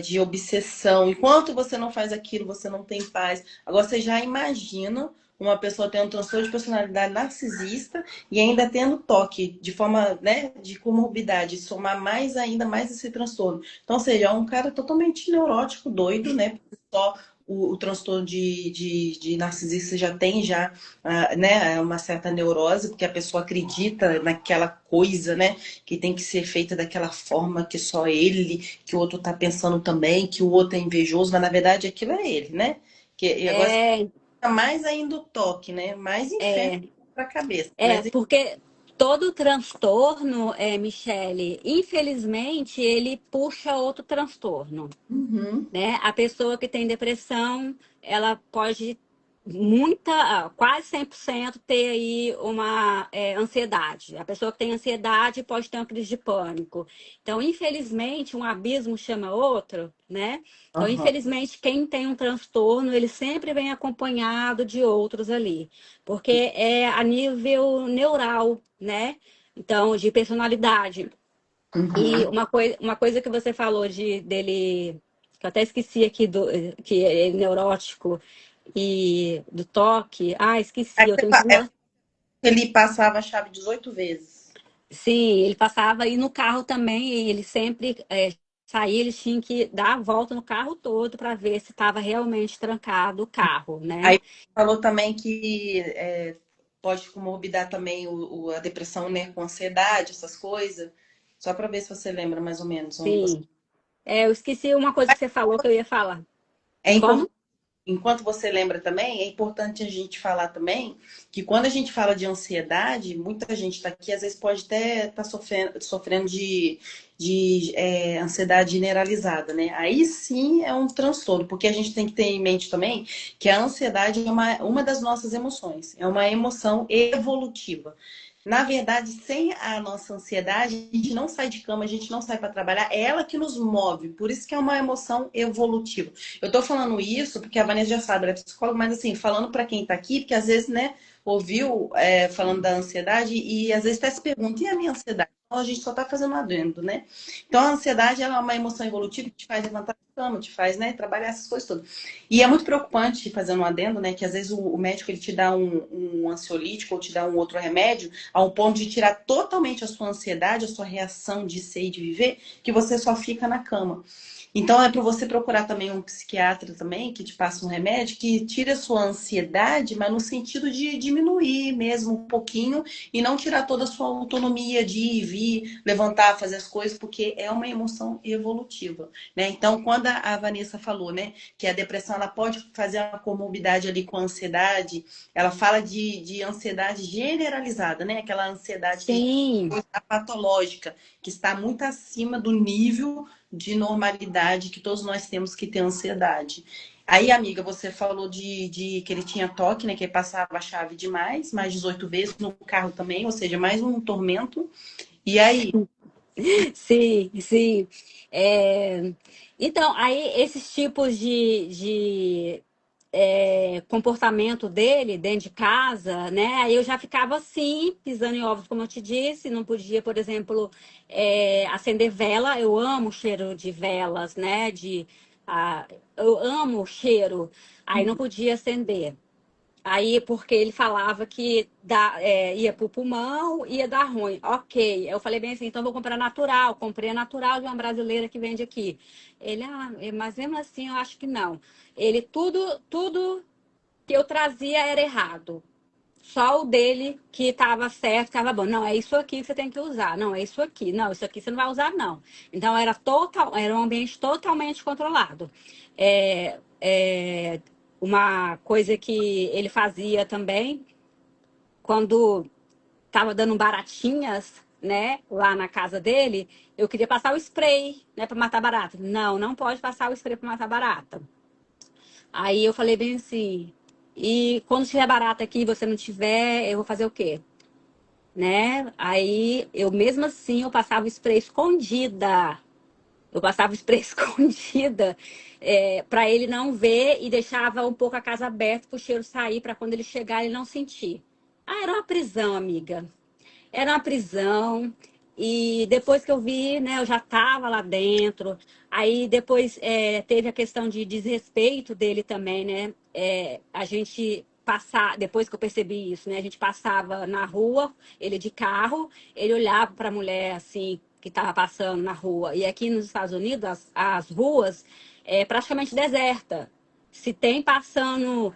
Speaker 2: de obsessão. Enquanto você não faz aquilo, você não tem paz. Agora, você já imagina uma pessoa tendo um transtorno de personalidade narcisista e ainda tendo toque, de forma, né, de comorbidade, somar mais ainda mais esse transtorno. Então, ou seja, é um cara totalmente neurótico, doido, né? Só o transtorno de narcisista já tem já né, uma certa neurose, porque a pessoa acredita naquela coisa, né, que tem que ser feita daquela forma que só ele, que o outro tá pensando também, que o outro é invejoso, mas na verdade aquilo é ele, né? E agora
Speaker 1: É,
Speaker 2: mais ainda o toque, né? Mais inferno
Speaker 1: é,
Speaker 2: pra cabeça. Mas
Speaker 1: porque todo transtorno, Michele, infelizmente, ele puxa outro transtorno.
Speaker 2: uhum,
Speaker 1: Né? A pessoa que tem depressão, ela pode quase 100% ter aí uma ansiedade. A pessoa que tem ansiedade pode ter uma crise de pânico. Então, infelizmente, um abismo chama outro, né? Então,
Speaker 2: uhum.
Speaker 1: infelizmente, quem tem um transtorno, ele sempre vem acompanhado de outros ali, porque é a nível neural, né? Então, de personalidade. E
Speaker 2: Uhum.
Speaker 1: uma coisa que você falou dele, que eu até esqueci aqui, que é neurótico e do toque. Ah, esqueci,
Speaker 2: Aí
Speaker 1: eu tenho que.
Speaker 2: ele passava a chave 18 vezes.
Speaker 1: Sim, ele passava e no carro também, e ele sempre saía, eles tinham que dar a volta no carro todo para ver se estava realmente trancado o carro, né?
Speaker 2: Aí falou também que pode comorbidar também a depressão, né, com ansiedade, essas coisas. Só para ver se você lembra mais ou menos onde você.
Speaker 1: Sim. Eu esqueci uma coisa que você falou que eu ia falar.
Speaker 2: É
Speaker 1: Como?
Speaker 2: importante. Enquanto você lembra também, é importante a gente falar também que quando a gente fala de ansiedade, muita gente está aqui, às vezes pode até estar sofrendo de ansiedade generalizada, né? Aí sim é um transtorno, porque a gente tem que ter em mente também que a ansiedade é uma das nossas emoções, é uma emoção evolutiva. Na verdade, sem a nossa ansiedade, a gente não sai de cama, a gente não sai para trabalhar, é ela que nos move, por isso que é uma emoção evolutiva. Eu tô falando isso porque a Vanessa já sabe, ela é psicóloga, mas assim, falando para quem tá aqui, porque às vezes, né, ouviu falando da ansiedade e às vezes até se pergunta, e a minha ansiedade? Então, a gente só tá fazendo um adendo, né? Então, a ansiedade, ela é uma emoção evolutiva que te faz levantar da cama, te faz, né, trabalhar essas coisas todas. E é muito preocupante, fazendo um adendo, né, que às vezes o médico, ele te dá um ansiolítico ou te dá um outro remédio, ao ponto de tirar totalmente a sua ansiedade, a sua reação de ser e de viver, que você só fica na cama. Então é para você procurar também um psiquiatra também que te passe um remédio que tire a sua ansiedade, mas no sentido de diminuir mesmo um pouquinho e não tirar toda a sua autonomia de ir, vir, levantar, fazer as coisas, porque é uma emoção evolutiva, né? Então, quando a Vanessa falou, né, que a depressão ela pode fazer uma comorbidade ali com a ansiedade, ela fala de ansiedade generalizada, né? Aquela ansiedade que
Speaker 1: Sim.
Speaker 2: a patológica, que está muito acima do nível de normalidade que todos nós temos que ter ansiedade. Aí, amiga, você falou de que ele tinha toque, né? Que ele passava a chave demais, mais 18 vezes no carro também, ou seja, mais um tormento. E aí?
Speaker 1: Sim, sim. É, Então, aí esses tipos de comportamento dele dentro de casa, né? Aí eu já ficava assim, pisando em ovos, como eu te disse, não podia, por exemplo, acender vela. Eu amo o cheiro de velas, né? Eu amo o cheiro. Aí não podia acender. Aí, porque ele falava que ia pro pulmão, ia dar ruim. Ok. Eu falei bem assim, então vou comprar natural. Comprei a natural de uma brasileira que vende aqui. Ele, mas mesmo assim eu acho que não. Ele, tudo que eu trazia era errado. Só o dele que estava certo, estava bom. Não, é isso aqui que você tem que usar. Não, é isso aqui. Não, isso aqui você não vai usar, não. Então era um ambiente totalmente controlado. Uma coisa que ele fazia também, quando estava dando baratinhas, né, lá na casa dele, eu queria passar o spray, né, para matar barata. Não, não pode passar o spray para matar barata. Aí eu falei bem assim, e quando tiver barata aqui e você não tiver, eu vou fazer o quê? Né? Aí eu mesmo assim eu passava o spray escondida. Eu passava o spray escondida para ele não ver e deixava um pouco a casa aberta para o cheiro sair para quando ele chegar ele não sentir. Era uma prisão, amiga. Era uma prisão. E depois que eu vi, né, eu já estava lá dentro. Aí depois teve a questão de desrespeito dele também, né? A gente passar, depois que eu percebi isso, né? A gente passava na rua, ele de carro, ele olhava para a mulher assim que estava passando na rua. E aqui nos Estados Unidos as ruas é praticamente deserta. Se tem passando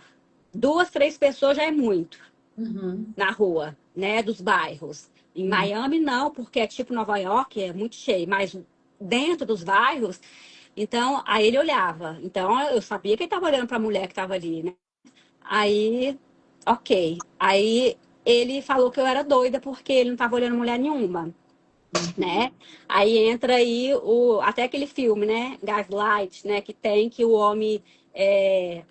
Speaker 1: duas, três pessoas já é muito
Speaker 2: Uhum,
Speaker 1: na rua, né, dos bairros. Em
Speaker 2: uhum.
Speaker 1: Miami não, porque é tipo Nova York, é muito cheio, mas dentro dos bairros, então aí ele olhava. Então eu sabia que ele estava olhando para a mulher que estava ali, né? Aí, ok. Aí ele falou que eu era doida porque ele não estava olhando mulher nenhuma, né? Aí entra aí até aquele filme, né? Gaslight, né? Que tem que o homem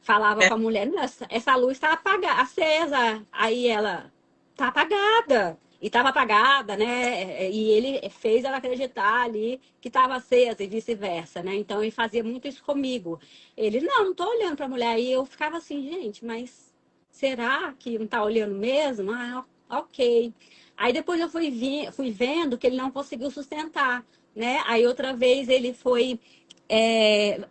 Speaker 1: falava
Speaker 2: É,
Speaker 1: com a mulher, essa luz está apagada, acesa. Aí ela tá apagada. E estava apagada, né? E ele fez ela acreditar ali que estava acesa e vice-versa, né? Então ele fazia muito isso comigo. Ele, não tô olhando para a mulher. E eu ficava assim, gente, mas será que não tá olhando mesmo? Ah, ok. Aí depois eu fui vendo que ele não conseguiu sustentar, né? Aí outra vez ele foi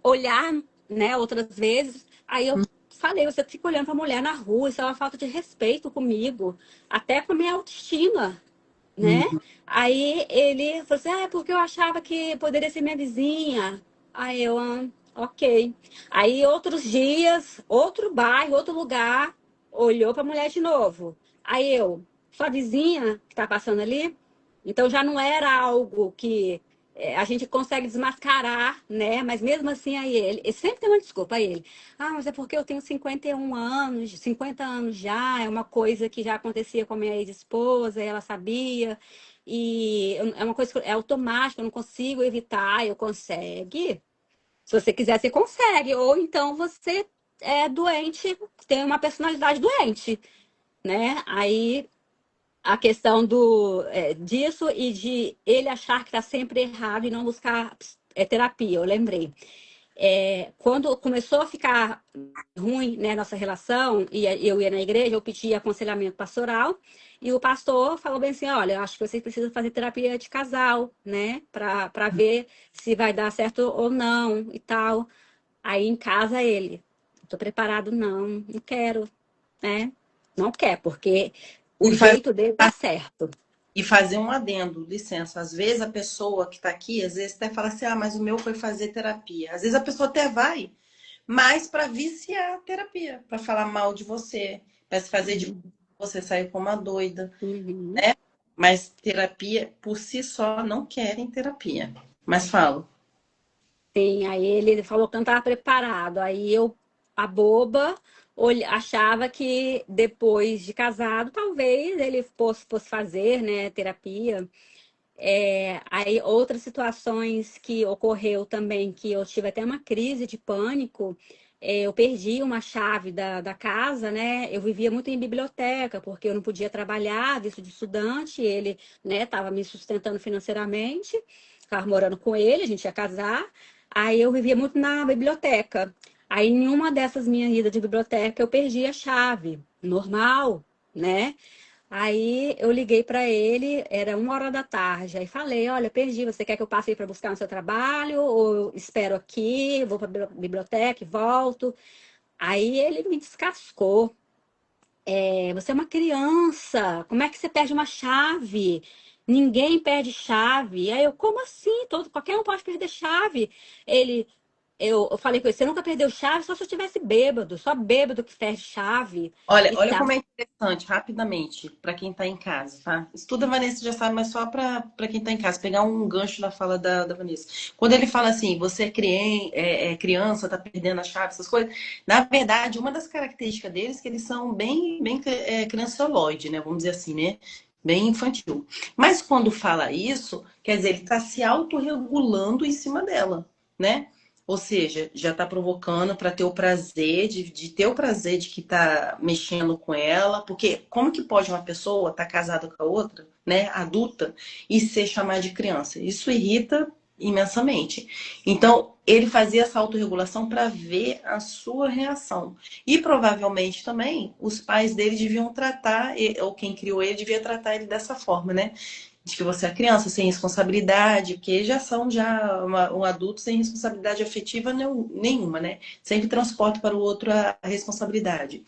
Speaker 1: olhar, né? Outras vezes. Aí eu falei, você fica olhando para a mulher na rua, isso é uma falta de respeito comigo, até com a minha autoestima, né?
Speaker 2: uhum.
Speaker 1: Aí ele falou assim, é porque eu achava que poderia ser minha vizinha. Aí eu, ok. Aí outros dias, outro bairro, outro lugar, olhou para a mulher de novo. Aí eu, sua vizinha que tá passando ali? Então já não era algo que a gente consegue desmascarar, né? Mas mesmo assim, aí ele sempre tem uma desculpa, aí ele. Ah, mas é porque eu tenho 51 anos, 50 anos já, é uma coisa que já acontecia com a minha ex-esposa, ela sabia, é uma coisa que é automática, eu não consigo evitar, eu consegue. Se você quiser, você consegue. Ou então você é doente, tem uma personalidade doente, né? Aí a questão disso e de ele achar que está sempre errado e não buscar terapia, eu lembrei. Quando começou a ficar ruim, né, nossa relação, e eu ia na igreja, eu pedi aconselhamento pastoral, e o pastor falou bem assim, olha, eu acho que vocês precisam fazer terapia de casal, né, para ver se vai dar certo ou não e tal. Aí em casa ele, tô preparado não, não quero, né? Não quer, porque
Speaker 2: E,
Speaker 1: o jeito dele tá certo.
Speaker 2: e fazer um adendo, licença. Às vezes a pessoa que está aqui, às vezes até fala assim, ah, mas o meu foi fazer terapia. Às vezes a pessoa até vai, mas para viciar a terapia, para falar mal de você, para se fazer de
Speaker 1: Uhum.
Speaker 2: você sair como uma doida,
Speaker 1: Uhum.
Speaker 2: né? Mas terapia por si só não querem terapia. Mas falo.
Speaker 1: Sim, aí ele falou que não estava preparado. Aí eu, a boba, achava que depois de casado, talvez ele fosse fazer, né, terapia. Aí outras situações que ocorreu também, que eu tive até uma crise de pânico, eu perdi uma chave da casa, né? Eu vivia muito em biblioteca, porque eu não podia trabalhar, visto de estudante, ele, né, estava me sustentando financeiramente, estava morando com ele, a gente ia casar, aí eu vivia muito na biblioteca. Aí em uma dessas minhas idas de biblioteca, eu perdi a chave, normal, né? Aí eu liguei para ele, era 1 hora da tarde. Aí falei: Olha, perdi. Você quer que eu passe aí para buscar no seu trabalho? Ou eu espero aqui, vou para a biblioteca e volto? Aí ele me descascou. Você é uma criança. Como é que você perde uma chave? Ninguém perde chave. Aí eu, como assim? Qualquer um pode perder chave. Ele, eu falei com ele: Você nunca perdeu chave? Só se eu tivesse bêbado. Só bêbado que perde chave
Speaker 2: Olha,
Speaker 1: e
Speaker 2: olha
Speaker 1: tal.
Speaker 2: como é interessante, rapidamente, para quem está em casa, tá? Isso tudo a Vanessa já sabe, mas só para quem está em casa, pegar um gancho na fala da Vanessa. Quando ele fala assim, você é criança, tá perdendo a chave, essas coisas, na verdade, uma das características deles é que eles são bem criancioloide, né? Vamos dizer assim, né? Bem infantil. Mas quando fala isso, quer dizer, ele está se autorregulando em cima dela, né? Ou seja, já está provocando para ter o prazer de ter o prazer de que está mexendo com ela, porque como que pode uma pessoa estar casada com a outra, né, adulta, e ser chamada de criança? Isso irrita imensamente. Então, ele fazia essa autorregulação para ver a sua reação. E provavelmente também os pais dele deviam tratar, ou quem criou ele devia tratar ele dessa forma, né? De que você é criança sem responsabilidade, porque já são um adulto sem responsabilidade afetiva nenhuma, né? Sempre transporta para o outro a responsabilidade.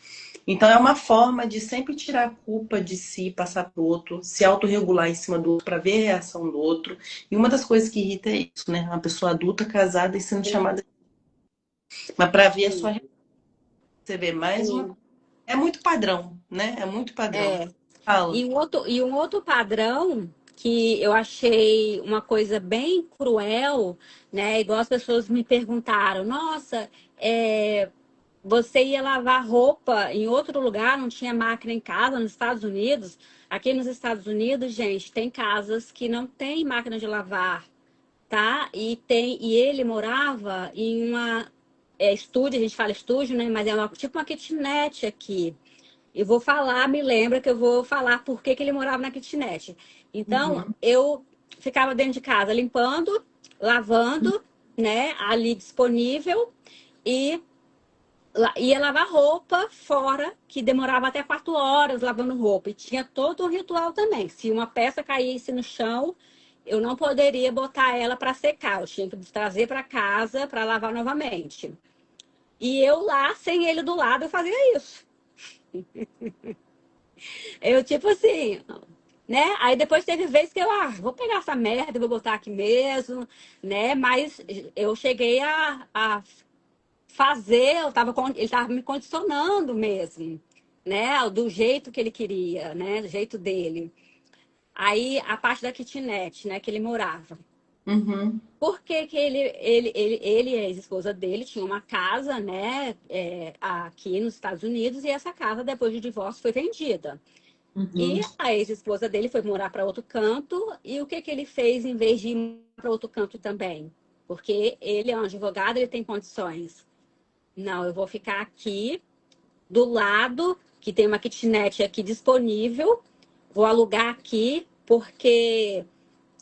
Speaker 2: Então é uma forma de sempre tirar a culpa de si, passar para o outro, se autorregular em cima do outro para ver a reação do outro. E uma das coisas que irrita é isso, né? Uma pessoa adulta casada e sendo chamada, mas para ver a sua
Speaker 1: Sim,
Speaker 2: reação, você vê mais uma.
Speaker 1: sim.
Speaker 2: É muito padrão, né? É muito padrão.
Speaker 1: É.
Speaker 2: Fala.
Speaker 1: E um outro padrão que eu achei uma coisa bem cruel, né? Igual as pessoas me perguntaram, nossa, você ia lavar roupa em outro lugar, não tinha máquina em casa, nos Estados Unidos? Aqui nos Estados Unidos, gente, tem casas que não tem máquina de lavar, tá? E ele morava em uma estúdio, a gente fala estúdio, né? Mas é tipo uma kitnet aqui. Eu vou falar, me lembra que eu vou falar por que que ele morava na kitnet. Então,
Speaker 2: Uhum.
Speaker 1: eu ficava dentro de casa limpando, lavando, né, ali disponível e ia lavar roupa fora, que demorava até 4 horas lavando roupa. E tinha todo um ritual também. Se uma peça caísse no chão, eu não poderia botar ela para secar. Eu tinha que trazer para casa para lavar novamente. E eu lá, sem ele do lado, eu fazia isso. Eu, tipo assim, né? Aí depois teve vezes que eu, vou pegar essa merda e vou botar aqui mesmo, né? Mas eu cheguei a fazer, ele tava me condicionando mesmo, né? Do jeito que ele queria, né? Do jeito dele. Aí a parte da kitnet, né? Que ele morava.
Speaker 2: Uhum.
Speaker 1: Por que que ele e a ex-esposa dele tinham uma casa, né, aqui nos Estados Unidos, e essa casa, depois do divórcio, foi vendida.
Speaker 2: Uhum.
Speaker 1: E a ex-esposa dele foi morar para outro canto, e o que que ele fez em vez de ir para outro canto também? Porque ele é um advogado, ele tem condições. Não, eu vou ficar aqui do lado, que tem uma kitnet aqui disponível, vou alugar aqui, porque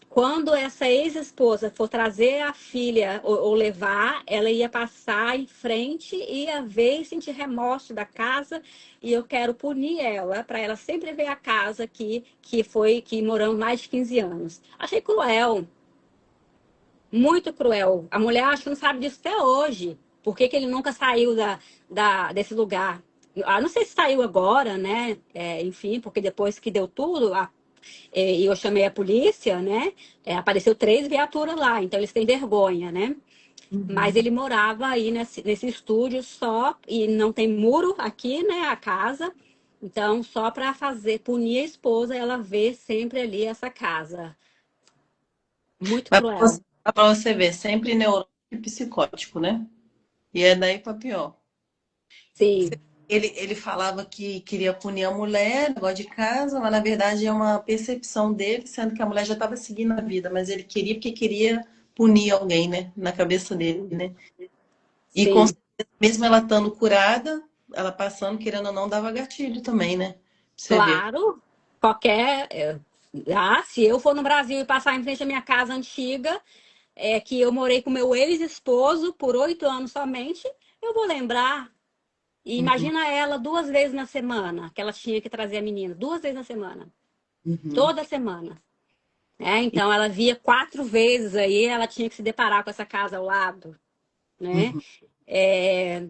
Speaker 1: quando essa ex-esposa for trazer a filha ou levar, ela ia passar em frente, ia ver e sentir remorso da casa, e eu quero punir ela, para ela sempre ver a casa aqui, que moramos mais de 15 anos. Achei cruel, muito cruel. A mulher acho que não sabe disso até hoje. Por que que ele nunca saiu desse lugar? Não sei se saiu agora, né? Enfim, porque depois que deu tudo, e eu chamei a polícia, né? Apareceu 3 viaturas lá, então eles têm vergonha, né? Mas
Speaker 2: Uhum.
Speaker 1: ele morava aí nesse estúdio só, e não tem muro aqui, né? A casa. Então, só para fazer, punir a esposa, ela vê sempre ali essa casa. Muito cruel.
Speaker 2: Pra você ver, sempre neurótico e psicótico, né? E é daí pra pior.
Speaker 1: Sim,
Speaker 2: Ele falava que queria punir a mulher, negócio de casa, mas na verdade é uma percepção dele, sendo que a mulher já estava seguindo a vida, mas ele queria porque queria punir alguém, né? Na cabeça dele, né? E com
Speaker 1: sim.
Speaker 2: certeza, mesmo ela estando curada, ela passando, querendo ou não, dava gatilho também, né? Pra você ver.
Speaker 1: Claro, qualquer. Se eu for no Brasil e passar em frente à minha casa antiga, que eu morei com meu ex-esposo por 8 anos somente, eu vou lembrar. E
Speaker 2: Uhum,
Speaker 1: imagina ela 2 vezes na semana, que ela tinha que trazer a menina, 2 vezes na semana,
Speaker 2: uhum,
Speaker 1: toda semana. Então ela via 4 vezes aí, ela tinha que se deparar com essa casa ao lado, né?
Speaker 2: uhum,
Speaker 1: É,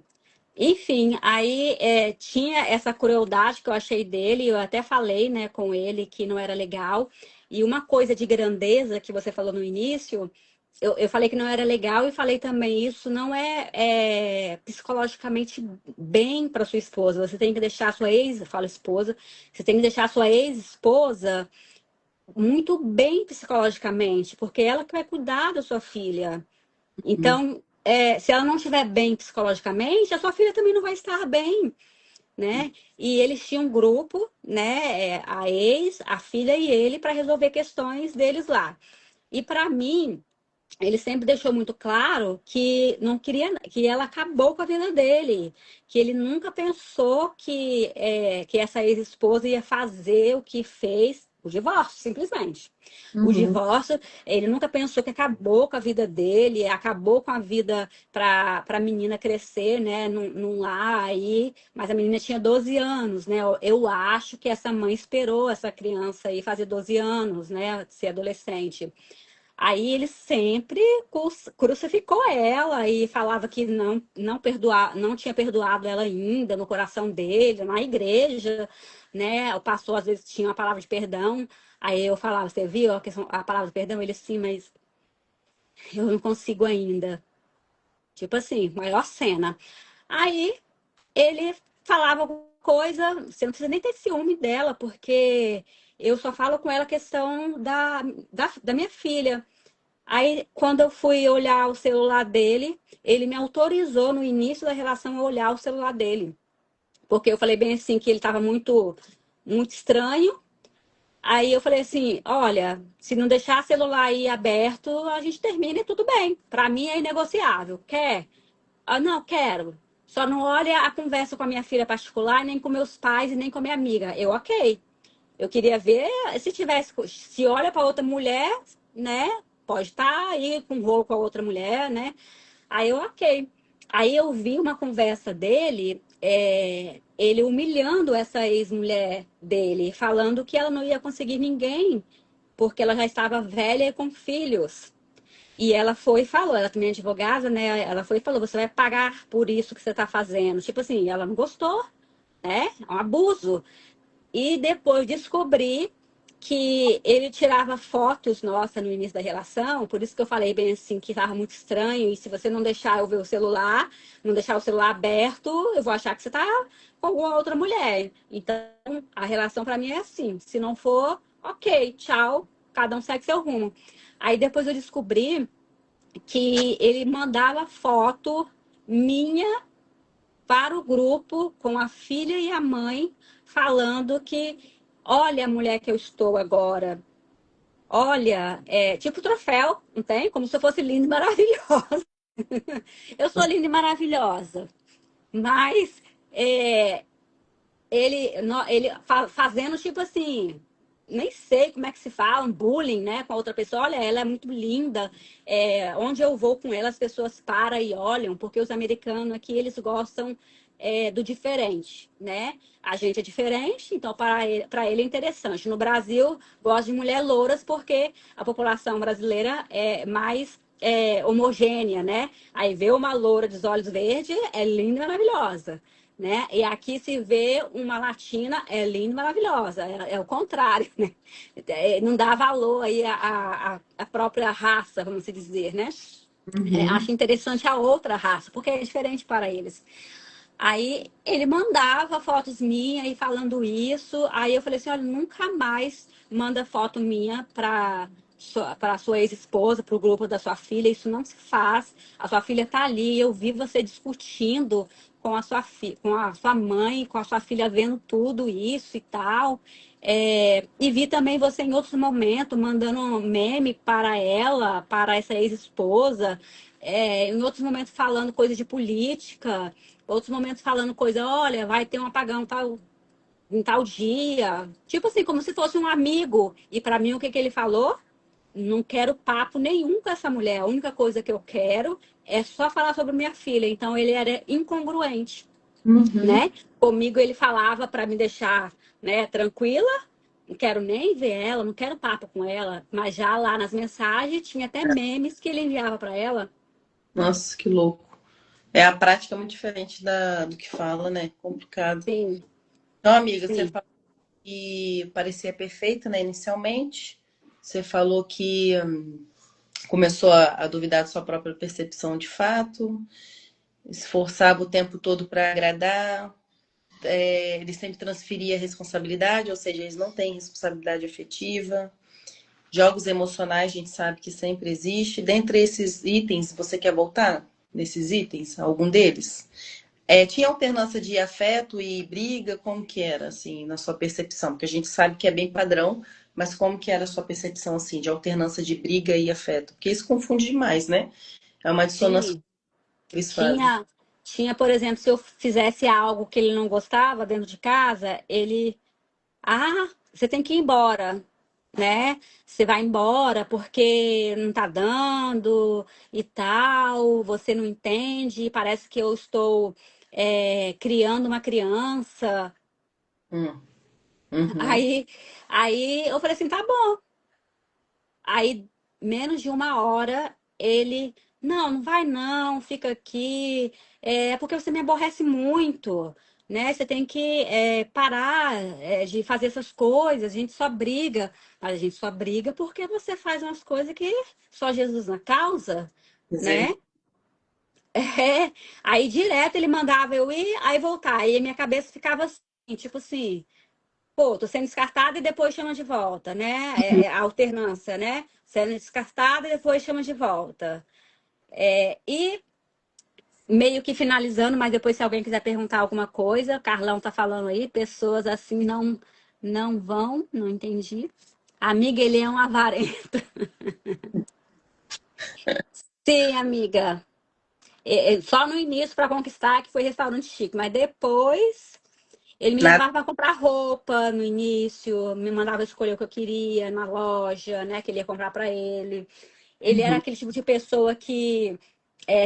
Speaker 1: Enfim, aí tinha essa crueldade que eu achei dele, eu até falei, né, com ele que não era legal. E uma coisa de grandeza que você falou no início, eu falei que não era legal e falei também isso não é psicologicamente bem para sua esposa. Você tem que deixar a sua ex, eu falo esposa, você tem que deixar a sua ex-esposa muito bem psicologicamente, porque ela que vai cuidar da sua filha.
Speaker 2: uhum,
Speaker 1: Então, se ela não estiver bem psicologicamente, a sua filha também não vai estar bem, né? E eles tinham um grupo, né? A ex, a filha e ele, para resolver questões deles lá. E para mim, ele sempre deixou muito claro que não queria, que ela acabou com a vida dele, que ele nunca pensou que essa ex-esposa ia fazer o que fez, o divórcio, simplesmente. O
Speaker 2: uhum.
Speaker 1: divórcio, ele nunca pensou que acabou com a vida dele, acabou com a vida para a menina crescer, né, num lar aí, mas a menina tinha 12 anos, né? Eu acho que essa mãe esperou essa criança aí fazer 12 anos, né, ser adolescente. Aí ele sempre crucificou ela e falava que não tinha perdoado ela ainda no coração dele, na igreja, né? O pastor às vezes tinha uma palavra de perdão. Aí eu falava, você viu a palavra de perdão? Ele, sim, mas eu não consigo ainda. Tipo assim, maior cena. Aí ele falava alguma coisa, você não precisa nem ter ciúme dela, porque eu só falo com ela a questão da minha filha. Aí, quando eu fui olhar o celular dele, ele me autorizou no início da relação a olhar o celular dele. Porque eu falei bem assim que ele estava muito, muito estranho. Aí eu falei assim: olha, se não deixar o celular aí aberto, a gente termina e tudo bem. Para mim é inegociável. Quer? Ah, não, quero. Só não olha a conversa com a minha filha particular, nem com meus pais e nem com a minha amiga. Eu, ok. Eu queria ver se tivesse, se olha para outra mulher, né? Pode estar aí com rolo com a outra mulher, né? Aí eu, ok. Aí eu vi uma conversa dele, ele humilhando essa ex-mulher dele, falando que ela não ia conseguir ninguém, porque ela já estava velha e com filhos. E ela foi e falou, ela também é advogada, né? Ela foi e falou: você vai pagar por isso que você está fazendo. Tipo assim, ela não gostou, né? É um abuso. E depois descobri que ele tirava fotos nossa no início da relação, por isso que eu falei bem assim que estava muito estranho. E se você não deixar eu ver o celular, não deixar o celular aberto, eu vou achar que você está com alguma outra mulher. Então, a relação para mim é assim: se não for, ok, tchau, cada um segue seu rumo. Aí depois eu descobri que ele mandava foto minha para o grupo com a filha e a mãe, falando que, olha a mulher que eu estou agora. Olha, é tipo troféu, não tem? Como se eu fosse linda e maravilhosa. Eu sou linda e maravilhosa. Mas é, fazendo tipo assim, nem sei como é que se fala, um bullying, né, com a outra pessoa. Olha, ela é muito linda. Onde eu vou com ela, as pessoas param e olham, porque os americanos aqui, eles gostam do diferente, né? A gente é diferente, então para ele é interessante. No Brasil, gosta de mulher louras porque a população brasileira é mais homogênea, né? Aí vê uma loura de olhos verdes, é linda e maravilhosa, né? E aqui se vê uma latina, é linda e maravilhosa, é o contrário, né? Não dá valor aí à própria raça, vamos dizer, né?
Speaker 2: Uhum.
Speaker 1: Acho interessante a outra raça, porque é diferente para eles. Aí ele mandava fotos minhas e falando isso. Aí eu falei assim: olha, nunca mais manda foto minha para sua ex-esposa, para o grupo da sua filha. Isso não se faz. A sua filha está ali. Eu vi você discutindo com a sua mãe, com a sua filha, vendo tudo isso e tal. E vi também você em outros momentos mandando um meme para ela, para essa ex-esposa. Em outros momentos falando coisa de política, outros momentos falando coisa, olha, vai ter um apagão em tal dia. Tipo assim, como se fosse um amigo. E para mim, o que ele falou? Não quero papo nenhum com essa mulher. A única coisa que eu quero é só falar sobre minha filha. Então, ele era incongruente,
Speaker 2: Uhum.
Speaker 1: né? Comigo, ele falava para me deixar, né, tranquila. Não quero nem ver ela, não quero papo com ela. Mas já lá nas mensagens, tinha até memes que ele enviava para ela.
Speaker 2: Nossa, que louco. É a prática muito diferente do que fala, né? Complicado.
Speaker 1: Sim,
Speaker 2: Então, amiga, você
Speaker 1: sim.
Speaker 2: falou que parecia perfeita, né, inicialmente. Você falou que começou a duvidar da sua própria percepção de fato, esforçava o tempo todo para agradar. Ele sempre transferia a responsabilidade, ou seja, eles não têm responsabilidade afetiva. Jogos emocionais, a gente sabe que sempre existe. Dentre esses itens, você quer voltar nesses itens? Algum deles? Tinha alternância de afeto e briga? Como que era, assim, na sua percepção? Porque a gente sabe que é bem padrão, mas como que era a sua percepção, assim, de alternância de briga e afeto? Porque isso confunde demais, né? É uma dissonância
Speaker 1: Sim.
Speaker 2: que eles fazem.
Speaker 1: Tinha, por exemplo, se eu fizesse algo que ele não gostava dentro de casa, ele, você tem que ir embora, né? Você vai embora porque não tá dando e tal, você não entende, parece que eu estou criando uma criança.
Speaker 2: Hum, uhum.
Speaker 1: Aí, aí eu falei assim, tá bom. Aí, menos de uma hora, ele, não, não vai não, fica aqui, porque você me aborrece muito, né? Você tem que parar de fazer essas coisas, a gente só briga, mas a gente só briga porque você faz umas coisas que só Jesus na causa, né?
Speaker 2: Misericórdia.
Speaker 1: Aí direto ele mandava eu ir, aí voltar, aí a minha cabeça ficava assim, tipo assim, pô, tô sendo descartada e depois chama de volta, né? A alternância, né? Sendo descartada e depois chama de volta. E meio que finalizando, mas depois se alguém quiser perguntar alguma coisa, Carlão tá falando aí, pessoas assim não vão, não entendi. Amiga, ele é um avarento. Sim, amiga. Só no início para conquistar que foi restaurante chique, mas depois ele me
Speaker 2: Nada.
Speaker 1: levava para comprar roupa no início, me mandava escolher o que eu queria na loja, né? Que ele ia comprar para ele. Ele era
Speaker 2: Uhum.
Speaker 1: aquele tipo de pessoa que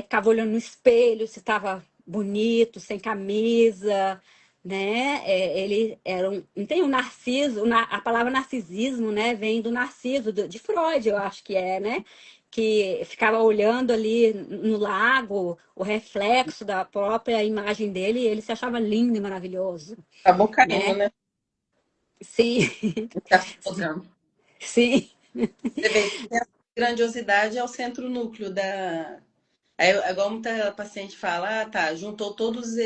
Speaker 1: ficava olhando no espelho se estava bonito, sem camisa, né? Ele era não tem o narciso, a palavra narcisismo, né? Vem do Narciso, de Freud, eu acho que é, né? Que ficava olhando ali no lago o reflexo da própria imagem dele e ele se achava lindo e maravilhoso,
Speaker 2: Acabou caindo,
Speaker 1: né?
Speaker 2: né?
Speaker 1: Sim,
Speaker 2: Tá se afogando.
Speaker 1: sim,
Speaker 2: Você vê, essa grandiosidade é o centro núcleo da. É igual muita paciente fala, tá, juntou todos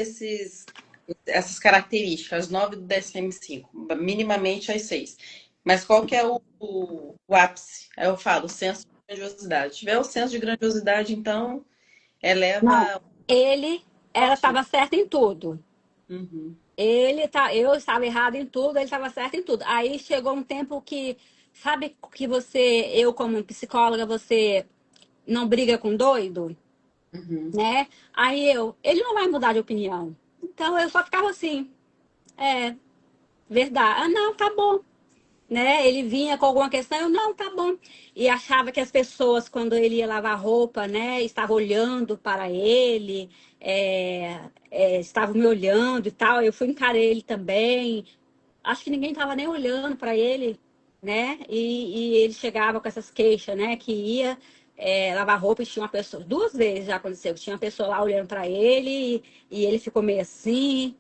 Speaker 2: essas características, as 9 do DSM-5, minimamente as 6. Mas qual que é o ápice? Aí eu falo, o senso. Grandiosidade. Se tiver o senso de grandiosidade, então
Speaker 1: Não,
Speaker 2: eleva
Speaker 1: ele
Speaker 2: forte.
Speaker 1: estava certo em tudo.
Speaker 2: Uhum,
Speaker 1: Eu estava errado em tudo, ele estava certo em tudo. Aí chegou um tempo que, sabe que você, eu como psicóloga, você não briga com doido,
Speaker 2: uhum.
Speaker 1: né? Ele não vai mudar de opinião. Então eu só ficava assim, é verdade. Ah, não, tá bom. Né? Ele vinha com alguma questão, eu, não, tá bom. E achava que as pessoas, quando ele ia lavar roupa, né, estavam olhando para ele, estavam me olhando e tal. Eu fui encarar ele também. Acho que ninguém estava nem olhando para ele, né? E ele chegava com essas queixas, né? Que ia lavar roupa e tinha uma pessoa. Duas vezes já aconteceu, tinha uma pessoa lá olhando para ele e ele ficou meio assim.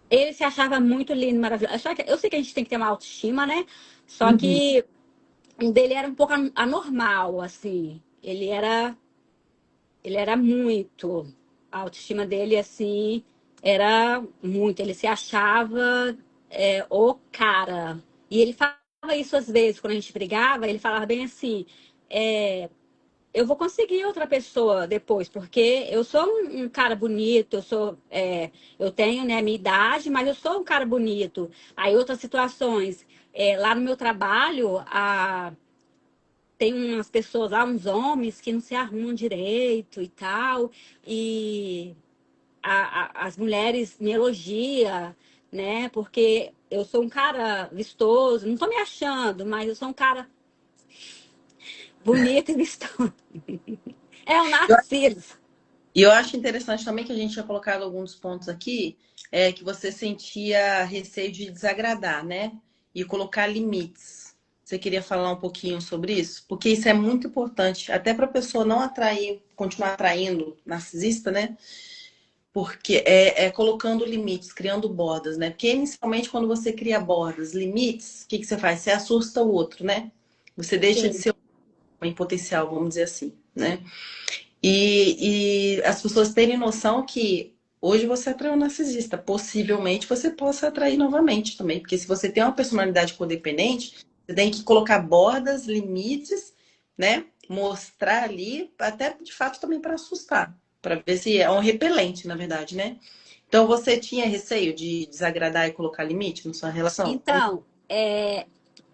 Speaker 1: Ele se achava muito lindo, maravilhoso. Eu sei que a gente tem que ter uma autoestima, né? Só
Speaker 2: Uhum.
Speaker 1: que o dele era um pouco anormal, assim. Ele era muito. A autoestima dele, assim, era muito. Ele se achava o cara. E ele falava isso às vezes, quando a gente brigava, ele falava bem assim. é, eu vou conseguir outra pessoa depois, porque eu sou um cara bonito, eu tenho, né, a minha idade, mas eu sou um cara bonito. Aí outras situações, lá no meu trabalho, tem umas pessoas lá, uns homens que não se arrumam direito e tal, e as mulheres me elogiam, né, porque eu sou um cara vistoso, não tô me achando, mas eu sou um cara bonito e vistoso. É o Narciso.
Speaker 2: E eu acho interessante também que a gente tinha colocado alguns pontos aqui, que você sentia receio de desagradar, né? E colocar limites. Você queria falar um pouquinho sobre isso? Porque isso é muito importante, até para a pessoa não atrair, continuar atraindo narcisista, né? Porque é colocando limites, criando bordas, né? Porque inicialmente, quando você cria bordas, limites, o que que você faz? Você assusta o outro, né? Você deixa de
Speaker 1: Sim.
Speaker 2: ser um em potencial, vamos dizer assim, né? E as pessoas terem noção que hoje você atraiu um narcisista, possivelmente você possa atrair novamente também, porque se você tem uma personalidade codependente, você tem que colocar bordas, limites, né? Mostrar ali, até de fato também para assustar, para ver se é um repelente, na verdade, né? Então você tinha receio de desagradar e colocar limite na sua relação?
Speaker 1: Então,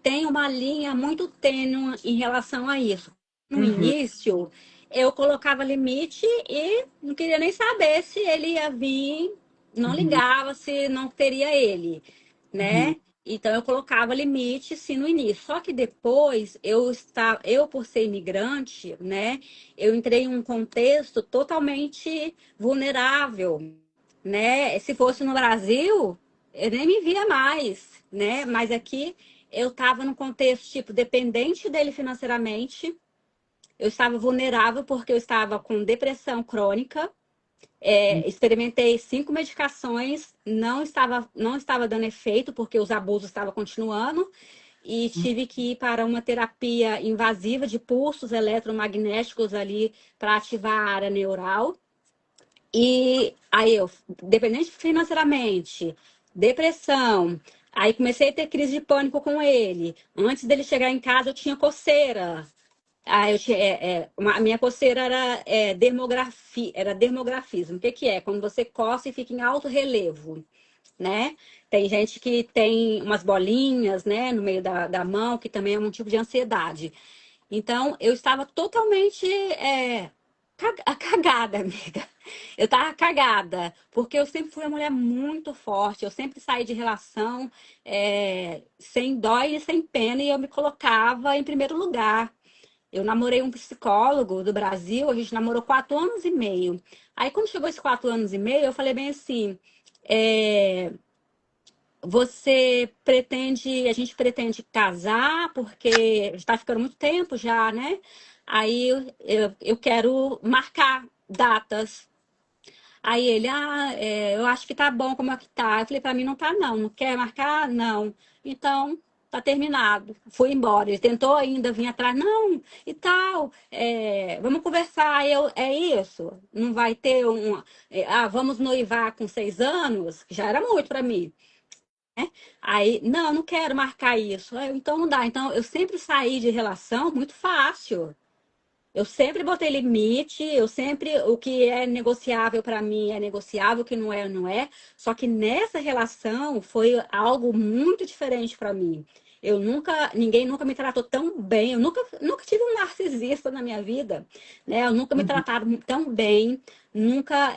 Speaker 1: tem uma linha muito tênue em relação a isso. No
Speaker 2: Uhum,
Speaker 1: início, eu colocava limite e não queria nem saber se ele ia vir, não
Speaker 2: uhum,
Speaker 1: ligava se não teria ele,
Speaker 2: uhum,
Speaker 1: né? Então eu colocava limite sim no início. Só que depois eu por ser imigrante, né, eu entrei em um contexto totalmente vulnerável, né? Se fosse no Brasil, eu nem me via mais, né? Mas aqui eu estava num contexto tipo dependente dele financeiramente. Eu estava vulnerável porque eu estava com depressão crônica. Experimentei 5 medicações, não estava dando efeito porque os abusos estavam continuando e tive que ir para uma terapia invasiva de pulsos eletromagnéticos ali para ativar a área neural. E aí eu, dependente financeiramente, depressão, aí comecei a ter crise de pânico com ele. Antes dele chegar em casa, eu tinha coceira. A minha coceira era dermografismo. O que que é? Quando você coça e fica em alto relevo, né? Tem gente que tem umas bolinhas, né, no meio da mão, que também é um tipo de ansiedade. Então, eu estava totalmente cagada, amiga. Eu estava cagada, porque eu sempre fui uma mulher muito forte, eu sempre saí de relação sem dó e sem pena, e eu me colocava em primeiro lugar. Eu namorei um psicólogo do Brasil, a gente namorou 4 anos e meio. Aí, quando chegou esses 4 anos e meio, eu falei bem assim: é, a gente pretende casar, porque está ficando muito tempo já, né? Aí eu quero marcar datas. Aí ele, eu acho que tá bom como é que tá. Eu falei, pra mim não tá não. Não quer marcar? Não. Então, tá terminado. Fui embora. Ele tentou ainda vir atrás, não, e tal. Vamos conversar. É isso. Não vai ter vamos noivar com 6 anos? Já era muito pra mim. Aí, não, eu não quero marcar isso. Aí, então não dá. Então eu sempre saí de relação muito fácil. Eu sempre botei limite, eu sempre, o que é negociável para mim é negociável, o que não é, não é. Só que nessa relação foi algo muito diferente para mim. Eu nunca, ninguém nunca me tratou tão bem. Eu nunca tive um narcisista na minha vida, né? Eu nunca me
Speaker 2: Uhum.
Speaker 1: trataram tão bem, nunca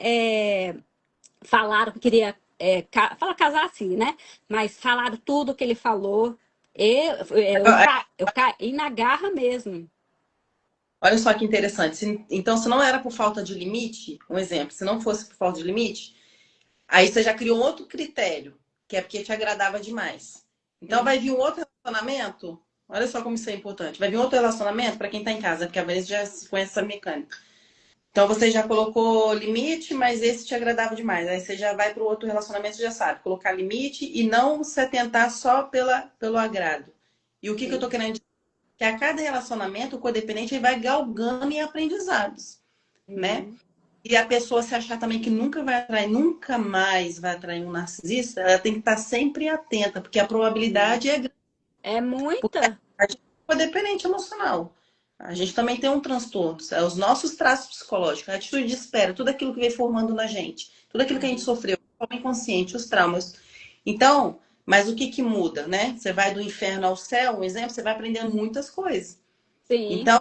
Speaker 1: falaram que queria fala casar assim, né? Mas falaram tudo que ele falou. Eu caí na garra mesmo.
Speaker 2: Olha só que interessante. Então, se não era por falta de limite, um exemplo, se não fosse por falta de limite, aí você já criou outro critério, que é porque te agradava demais. Então, vai vir um outro relacionamento. Olha só como isso é importante. Vai vir outro relacionamento para quem está em casa, porque a Vanessa já conhece essa mecânica. Então, você já colocou limite, mas esse te agradava demais. Aí você já vai para o outro relacionamento, você já sabe, colocar limite e não se atentar só pelo agrado. E o que eu tô
Speaker 1: Sim.
Speaker 2: querendo dizer? Que a cada relacionamento, o codependente ele vai galgando em aprendizados, né?
Speaker 1: Uhum.
Speaker 2: E a pessoa se achar também que nunca vai atrair, nunca mais vai atrair um narcisista, ela tem que estar sempre atenta, porque a probabilidade é grande.
Speaker 1: É muita.
Speaker 2: A gente é codependente emocional. A gente também tem um transtorno. É os nossos traços psicológicos, a atitude de espera, tudo aquilo que vem formando na gente, tudo aquilo que a gente
Speaker 1: Uhum.
Speaker 2: sofreu, o inconsciente, os traumas. Então, mas o que que muda, né? Você vai do inferno ao céu, um exemplo, você vai aprendendo muitas coisas.
Speaker 1: Sim.
Speaker 2: Então,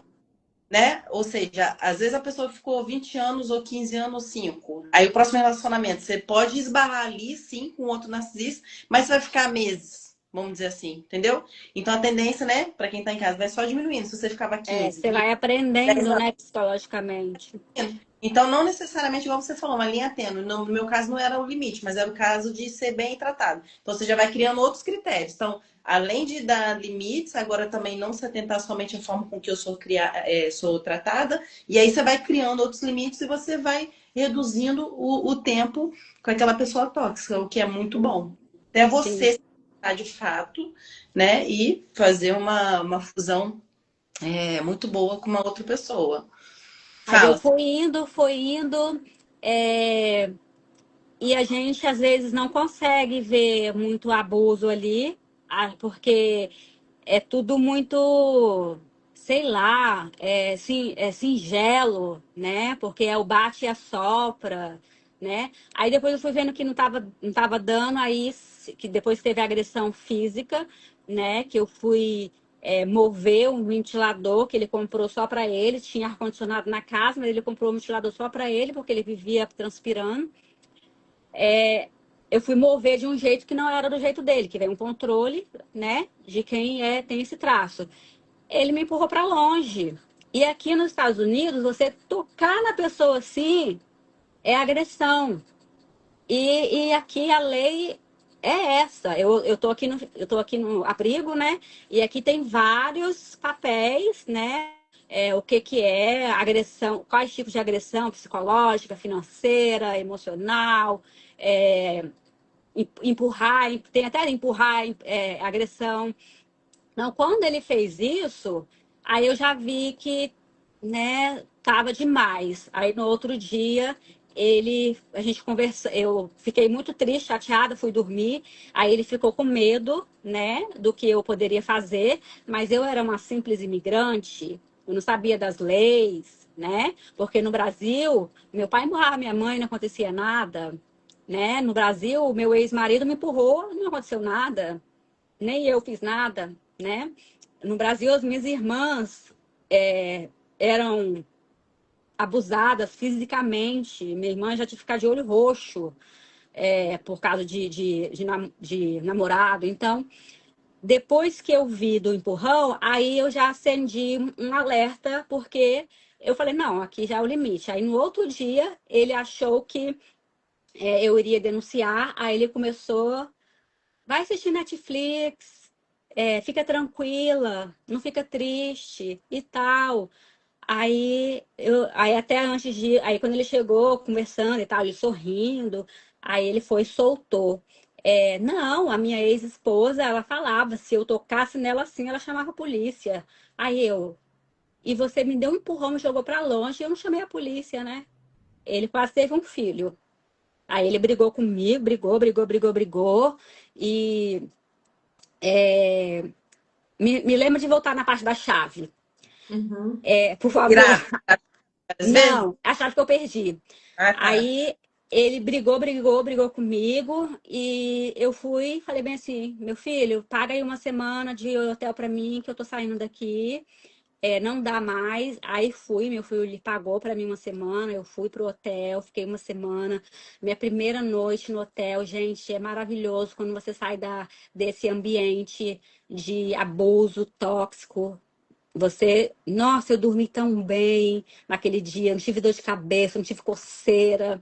Speaker 2: né? Ou seja, às vezes a pessoa ficou 20 anos ou 15 anos ou 5. Aí o próximo relacionamento, você pode esbarrar ali, sim, com outro narcisista, mas você vai ficar meses, vamos dizer assim, entendeu? Então a tendência, né, para quem tá em casa, vai só diminuindo. Se você ficava 15,
Speaker 1: Você
Speaker 2: 20,
Speaker 1: vai
Speaker 2: 10
Speaker 1: aprendendo,
Speaker 2: anos.
Speaker 1: né, psicologicamente.
Speaker 2: Então, não necessariamente, igual você falou, uma linha tênue. No meu caso, não era o limite, mas era o caso de ser bem tratado. Então, você já vai criando outros critérios. Então, além de dar limites, agora também não se atentar somente à forma com que eu sou tratada. E aí, você vai criando outros limites e você vai reduzindo o tempo com aquela pessoa tóxica, o que é muito bom. Até
Speaker 1: Sim.
Speaker 2: você se tratar de fato, né? E fazer uma fusão muito boa com uma outra pessoa.
Speaker 1: Mas eu
Speaker 2: Fala.
Speaker 1: fui indo, é, e a gente às vezes não consegue ver muito abuso ali, porque é tudo muito, sei lá, é singelo, né? Porque é o bate e assopra, né? Aí depois eu fui vendo que não tava dando, aí que depois teve agressão física, né? Que eu fui mover um ventilador que ele comprou só para ele, tinha ar-condicionado na casa, mas ele comprou um ventilador só para ele, porque ele vivia transpirando. Eu fui mover de um jeito que não era do jeito dele, que vem um controle, né, de quem tem esse traço. Ele me empurrou para longe. E aqui nos Estados Unidos, você tocar na pessoa assim é agressão. E aqui a lei é essa. Eu tô aqui no abrigo, né? E aqui tem vários papéis, né? O que que é agressão, quais tipos de agressão psicológica, financeira, emocional, é, empurrar, tem até empurrar, agressão. Não, quando ele fez isso, aí eu já vi que, né, tava demais. Aí no outro dia, a gente conversou, eu fiquei muito triste, chateada, fui dormir. Aí ele ficou com medo, né, do que eu poderia fazer, mas eu era uma simples imigrante, eu não sabia das leis, né? Porque no Brasil, meu pai empurrava minha mãe, não acontecia nada, né? No Brasil, o meu ex-marido me empurrou, não aconteceu nada, nem eu fiz nada, né? No Brasil, as minhas irmãs eram abusadas fisicamente. Minha irmã já tinha que ficar de olho roxo por causa de namorado. Então, depois que eu vi do empurrão, aí eu já acendi um alerta, porque eu falei, não, aqui já é o limite. Aí no outro dia, ele achou que eu iria denunciar, aí ele começou, vai assistir Netflix, fica tranquila, não fica triste e tal. Aí até antes aí quando ele chegou conversando e tal, ele sorrindo, aí ele foi e soltou. Não, a minha ex-esposa, ela falava, se eu tocasse nela assim, ela chamava a polícia. E você me deu um empurrão, me jogou pra longe, e eu não chamei a polícia, né? Ele quase teve um filho. Aí ele brigou comigo, brigou. E é, me lembra de voltar na parte da chave.
Speaker 2: Uhum.
Speaker 1: Por favor.
Speaker 2: Grave, às vezes.
Speaker 1: Não, a chave que eu perdi.
Speaker 2: Ah, tá.
Speaker 1: Aí ele brigou comigo e eu fui, falei bem assim, meu filho, paga aí uma semana de hotel pra mim que eu tô saindo daqui. Não dá mais. Aí fui, meu filho ele pagou pra mim uma semana, eu fui pro hotel, fiquei uma semana. Minha primeira noite no hotel, gente, é maravilhoso quando você sai desse ambiente de abuso tóxico. Nossa, eu dormi tão bem naquele dia, não tive dor de cabeça, não tive coceira,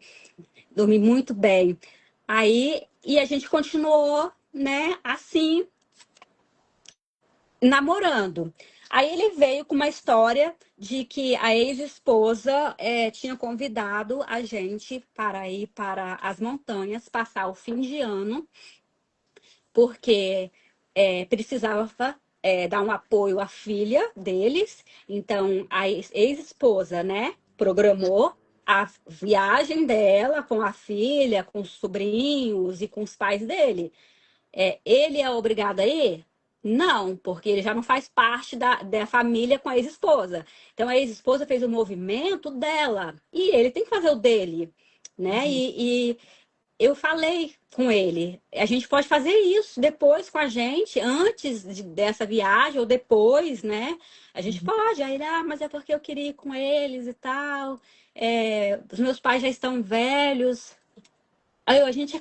Speaker 1: dormi muito bem. Aí, e a gente continuou, né, assim, namorando. Aí ele veio com uma história de que a ex-esposa tinha convidado a gente para ir para as montanhas, passar o fim de ano, porque precisava dar um apoio à filha deles. Então, a ex-esposa, né, programou a viagem dela com a filha, com os sobrinhos e com os pais dele. Ele é obrigado a ir? Não, porque ele já não faz parte da família com a ex-esposa. Então a ex-esposa fez o movimento dela e ele tem que fazer o dele, né?
Speaker 2: Uhum.
Speaker 1: E eu falei com ele, a gente pode fazer isso depois com a gente, antes dessa viagem ou depois, né? A gente
Speaker 2: Uhum.
Speaker 1: pode. Aí ele, mas é porque eu queria ir com eles e tal. Os meus pais já estão velhos. Aí a gente